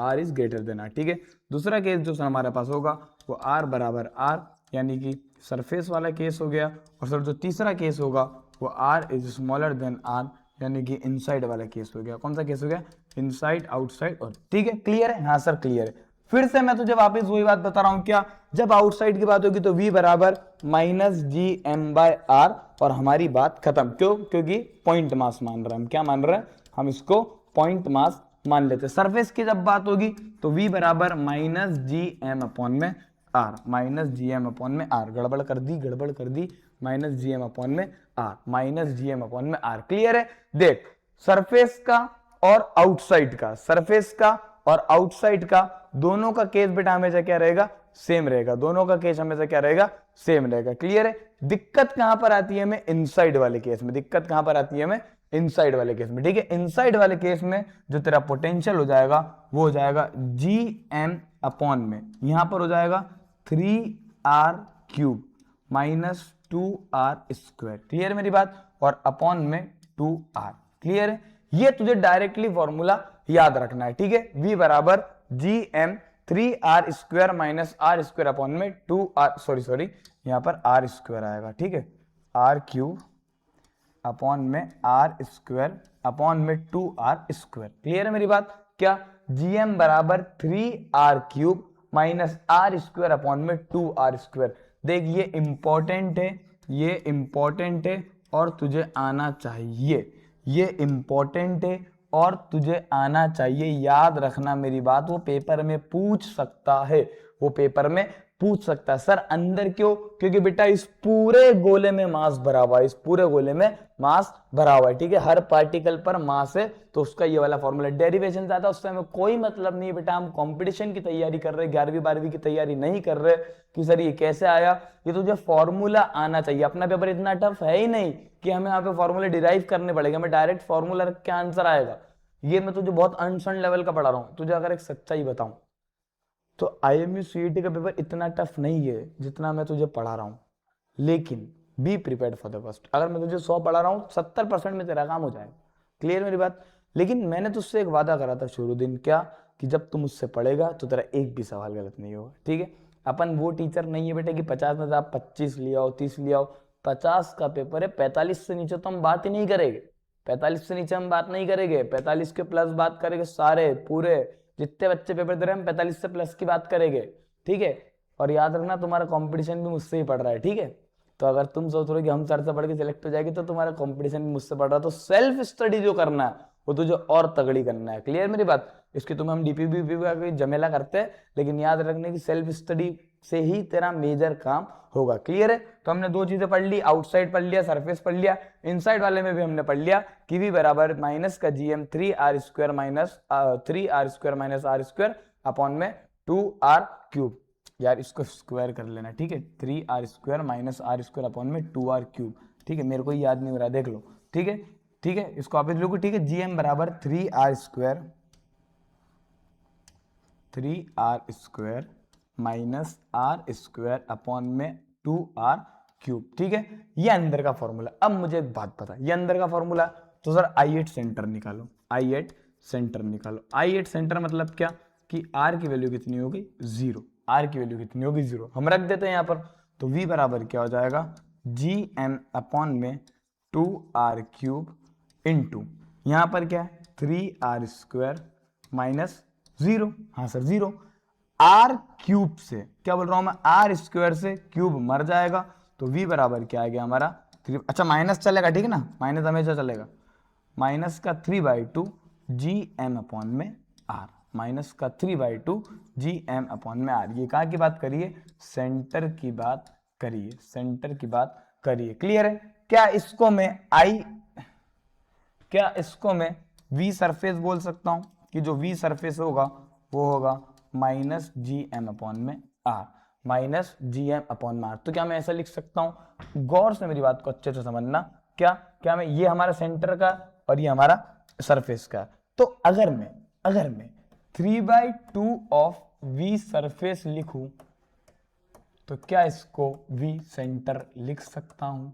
r is greater than r, ठीक है। दूसरा केस जो सर हमारे पास होगा वो r बराबर r, यानी कि सरफेस वाला केस हो गया। और सर जो तीसरा केस होगा वो r is smaller than r, यानी कि इनसाइड वाला केस हो गया। कौन सा केस हो गया, इनसाइड, आउटसाइड। और ठीक है, क्लियर है? हाँ सर क्लियर है। फिर से मैं तुझे वापस वही बात बता रहा हूं, क्या, जब आउटसाइड की बात होगी तो v बराबर minus g M by r, और हमारी बात खत्म। क्यों? क्योंकि पॉइंट मास मान रहे हैं हम, क्या मान रहे हैं हम, इसको पॉइंट मास मान लेते हैं। सरफेस की जब बात होगी तो v बराबर माइनस जी एम अपॉन में r, minus g m upon में आर, गड़बड़ कर दी, गड़बड़ कर दी, माइनस जी एम अपॉन में r, minus g m upon में आर। क्लियर है? देख, सरफेस का और आउटसाइड का, सरफेस का और आउटसाइड का दोनों का केस बेटा हमेशा क्या रहेगा, सेम रहेगा। दोनों का केस हमेशा क्या रहेगा, सेम रहेगा। क्लियर है? दिक्कत कहां पर आती है हमें, इनसाइड वाले केस में। दिक्कत कहां पर आती है हमें, इनसाइड वाले केस में, ठीक है। इनसाइड वाले केस में जो तेरा पोटेंशियल हो जाएगा वो हो जाएगा जी एम अपॉन में, यहां पर हो जाएगा 3r³ minus 2r square. Clear है मेरी बात? और अपॉन में 2r। क्लियर है? ये तुझे डायरेक्टली फॉर्मूला याद रखना है, ठीक है। v बराबर जी m 3r² minus r square upon में 2r, सॉरी यहां पर r स्क्वायर आएगा, ठीक है, r³ अपॉन में r स्क्वायर अपॉन में 2r स्क्वायर। क्लियर है मेरी बात? क्या, gm बराबर 3r³ minus r square upon में 2r स्क्वायर। देख ये इंपॉर्टेंट है, ये इंपॉर्टेंट है और तुझे आना चाहिए, ये इंपॉर्टेंट है और तुझे आना चाहिए। याद रखना मेरी बात, वो पेपर में पूछ सकता है, वो पेपर में पूछ सकता है। सर अंदर क्यों? क्योंकि बेटा इस पूरे गोले में मास भरा हुआ है, इस पूरे गोले में मास भरा हुआ है, ठीक है। हर पार्टिकल पर मास है, तो उसका ये वाला फॉर्मूला। डेरिवेशन ज्यादा उससे हमें कोई मतलब नहीं बेटा, हम कंपटीशन की तैयारी कर रहे हैं, 11वीं 12वीं की तैयारी नहीं कर रहे कि सर ये कैसे आया। ये तुझे फॉर्मूला आना चाहिए। अपना पेपर इतना टफ है ही नहीं कि हमें यहाँ पे फॉर्मूले डिराइव करने पड़ेगा, हमें डायरेक्ट फॉर्मूला रख के आंसर आएगा। ये मैं तुझे बहुत अनसन लेवल का पढ़ा रहा हूँ। तुझे अगर एक सच्चाई बताऊं तो IMU CET का पेपर इतना टफ नहीं है जितना मैं तुझे पढ़ा रहा हूँ, लेकिन be prepared for the worst. अगर मैं तुझे 100 पढ़ा रहा हूँ, 70% में तेरा काम हो जाएगा। क्लियर मेरी बात? लेकिन मैंने तुझसे एक वादा करा था शुरू दिन, क्या, कि जब तुम मुझसे पढ़ेगा तो तेरा एक भी सवाल गलत नहीं होगा, ठीक है। अपन वो टीचर नहीं है बेटे कि 50 में से आप 25 ले आओ, 30 ले आओ। 50 का पेपर है, 45 से नीचे तो हम बात ही नहीं करेंगे, 45 से नीचे हम बात नहीं करेंगे, 45 के प्लस बात करेंगे। सारे पूरे जितने बच्चे पेपर दे रहे हैं हम 45 से प्लस की बात करेंगे, ठीक है। और याद रखना तुम्हारा कंपटीशन भी मुझसे ही पड़ रहा है, ठीक है। तो अगर तुम सोच रहे हो कि हम सर से पढ़ के सिलेक्ट हो जाएगी तो तुम्हारा कंपटीशन भी मुझसे पड़ रहा है, तो सेल्फ स्टडी जो करना है वो तुझे और तगड़ी करना है। क्लियर मेरी बात? इसकी तुम्हें हम डीपीबी का जमेला करते हैं, लेकिन याद रखने की सेल्फ स्टडी से ही तेरा मेजर काम होगा। क्लियर है? तो हमने दो चीजें पढ़ ली, आउटसाइड पढ़ लिया, सरफेस पढ़ लिया। इनसाइड वाले में भी हमने पढ़ लिया कि v बराबर माइनस का gm 3r² minus 3r² minus r square upon में 2r³। यार इसको स्क्वायर कर लेना, ठीक है, 3r² minus r square upon में 2r³, ठीक है। मेरे को याद नहीं हो रहा, देख लो, ठीक है, ठीक है। इसको आप लोग, ठीक है, gm बराबर 3r² minus r square upon में 2r³, ठीक है। ये अंदर का फॉर्मूला। अब मुझे एक बात पता, ये अंदर का फॉर्मूला, तो सर i8 सेंटर निकालो। आई एट सेंटर निकालो। आई एट सेंटर मतलब क्या कि आर की वैल्यू कितनी होगी 0, आर की वैल्यू कितनी होगी 0, हम रख देते हैं यहाँ पर। तो v बराबर क्या हो जाएगा जी एम अपॉन में 2r³ इंटू यहाँ पर क्या है 3r² माइनस 0, हाँ सर 0, r³ से क्या बोल रहा हूं मैं, r² से क्यूब मर जाएगा, तो v बराबर क्या आ गया हमारा 3, अच्छा माइनस चलेगा ठीक है ना, माइनस हमेशा चलेगा, माइनस का 3/2 जी एम अपॉन में r, माइनस का 3/2 जी एम अपॉन में r। ये कहाँ की बात करिए, सेंटर की बात करिए, सेंटर की बात करिए। क्लियर है? क्या इसको मैं v सरफेस बोल सकता हूं कि जो v सरफेस होगा वो होगा माइनस जी एम अपॉन में r, minus g m upon में r। तो क्या मैं ऐसा लिख सकता हूं, गौर से मेरी बात को अच्छे से समझना, क्या मैं ये हमारा सेंटर का और ये हमारा सरफेस का, तो अगर मैं 3/2 ऑफ v सरफेस लिखूं तो क्या इसको v सेंटर लिख सकता हूं।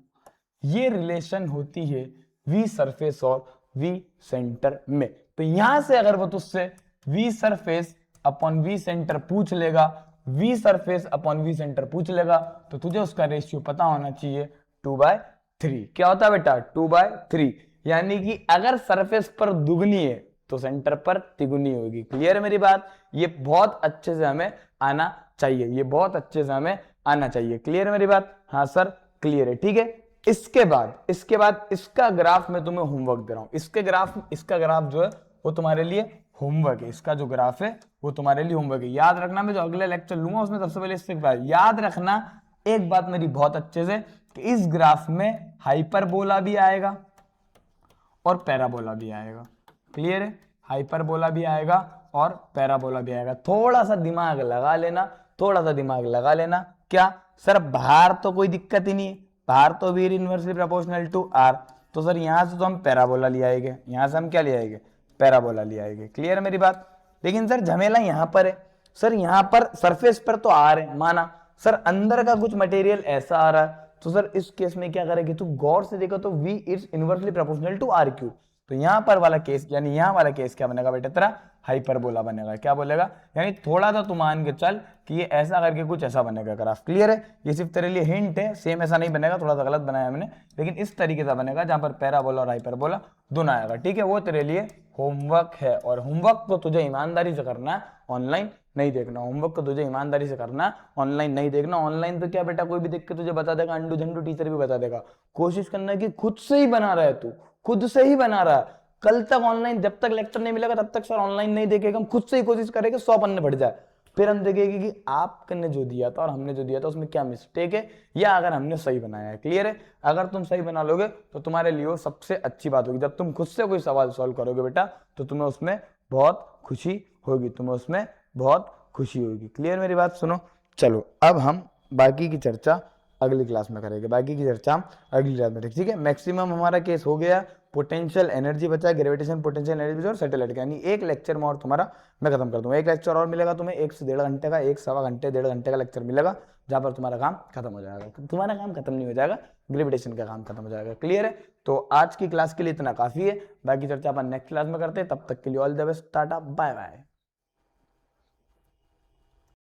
ये रिलेशन होती है v सरफेस और v सेंटर में। तो यहां से अगर वो तुझसे v surface upon v centre पूछ लेगा, v surface upon v centre पूछ लेगा, तो तुझे उसका रेशियो पता होना चाहिए 2/3। क्या होता है बेटा 2/3, यानी कि अगर सरफेस पर दुगनी है तो सेंटर पर तिगुनी होगी। क्लियर है मेरी बात, ये बहुत अच्छे से हमें आना चाहिए, ये बहुत अच्छे से हमें आना चाहिए। क्लियर है मेरी बात, हाँ सर क्लियर है, ठीक है। इसके बाद इसका ग्राफ मैं तुम्हें होमवर्क दे रहा हूं, इसका ग्राफ जो है वो तुम्हारे लिए होमवर्क है, इसका जो ग्राफ है वो तुम्हारे लिए होमवर्क है। याद रखना, मैं जो अगले लेक्चर लूंगा उसमें सबसे पहले इससे याद रखना एक बात मेरी बहुत अच्छे से, कि इस ग्राफ में हाइपरबोला भी आएगा और पैराबोला भी आएगा। क्लियर है, हाइपरबोला भी आएगा और पैराबोला भी आएगा। थोड़ा सा दिमाग लगा लेना, थोड़ा सा दिमाग लगा लेना। क्या सर बाहर तो कोई दिक्कत ही नहीं है, बाहर तो भी इनवर्सली प्रोपोर्शनल टू आर, तो सर यहां से तो हम पैराबोला ले आएंगे, यहां से हम क्या ले आएंगे, पैराबोला ले आएंगे। क्लियर है मेरी बात, लेकिन सर झमेला यहां पर है, सर यहां पर सरफेस पर तो आर है माना, सर अंदर का कुछ मटेरियल ऐसा आ रहा है, तो सर इस केस में क्या करेगी, तू गौर से देखो तो v is inversely proportional to r³। तो यहां पर वाला केस यानी यहां वाला केस क्या बनेगा बेटा तेरा, हाइपरबोला बनेगा। क्या बोलेगा, यानी थोड़ा सा तू मान के चल कि ये ऐसा करके कुछ ऐसा बनेगा ग्राफ। क्लियर है, ये सिर्फ तेरे लिए हिंट है, सेम ऐसा नहीं बनेगा, थोड़ा सा गलत बनाया हमने, लेकिन इस तरीके से बनेगा जहां पर पैराबोला और हाइपरबोला दोनों आएगा। ठीक है, वो तेरे लिए होमवर्क है, और होमवर्क को तुझे ईमानदारी से करना है, ऑनलाइन नहीं देखना। होमवर्क को तुझे ईमानदारी से करना है, ऑनलाइन नहीं देखना। ऑनलाइन तो क्या बेटा कोई भी देख के तुझे बता देगा, अंडू झंडू टीचर भी बता देगा। कोशिश करना है कि खुद से ही बना रहा है, तू खुद से ही बना रहा है। कल तक ऑनलाइन, जब तक लेक्चर नहीं मिलेगा तब तक सर ऑनलाइन नहीं देखेगा, हम खुद से ही कोशिश करेंगे 100 पन्ने बढ़ जाए, फिर हम देखेंगे कि आपने जो दिया था और हमने जो दिया था उसमें क्या मिस्टेक है, या अगर हमने सही बनाया है। क्लियर है, अगर तुम सही बना लोगे तो तुम्हारे लिए सबसे अच्छी बात होगी। जब तुम खुद से कोई सवाल सॉल्व करोगे बेटा तो तुम्हें उसमें बहुत खुशी होगी, तुम्हें उसमें बहुत खुशी होगी। क्लियर मेरी बात, सुनो चलो अब हम बाकी की चर्चा अगली क्लास में करेंगे, बाकी की चर्चा अगली क्लास में। ठीक है, मैक्सिमम हमारा केस हो गया, पोटेंशियल एनर्जी बचा, ग्रेविटेशन पोटेंशियल एनर्जी और सैटेलाइट का, यानी एक लेक्चर में और तुम्हारा मैं खत्म कर दूंगा। एक लेक्चर और मिलेगा तुम्हें 1 से 1.5 घंटे का, 1 सवा घंटे 1.5 घंटे का लेक्चर मिलेगा, जहां पर तुम्हारा काम खत्म हो जाएगा। तुम्हारा काम खत्म नहीं हो जाएगा, ग्रेविटेशन का काम खत्म हो जाएगा। क्लियर है, तो आज की क्लास के लिए इतना काफी है, बाकी चर्चा अपन नेक्स्ट क्लास में करते हैं। तब तक के लिए all the best, tata bye bye.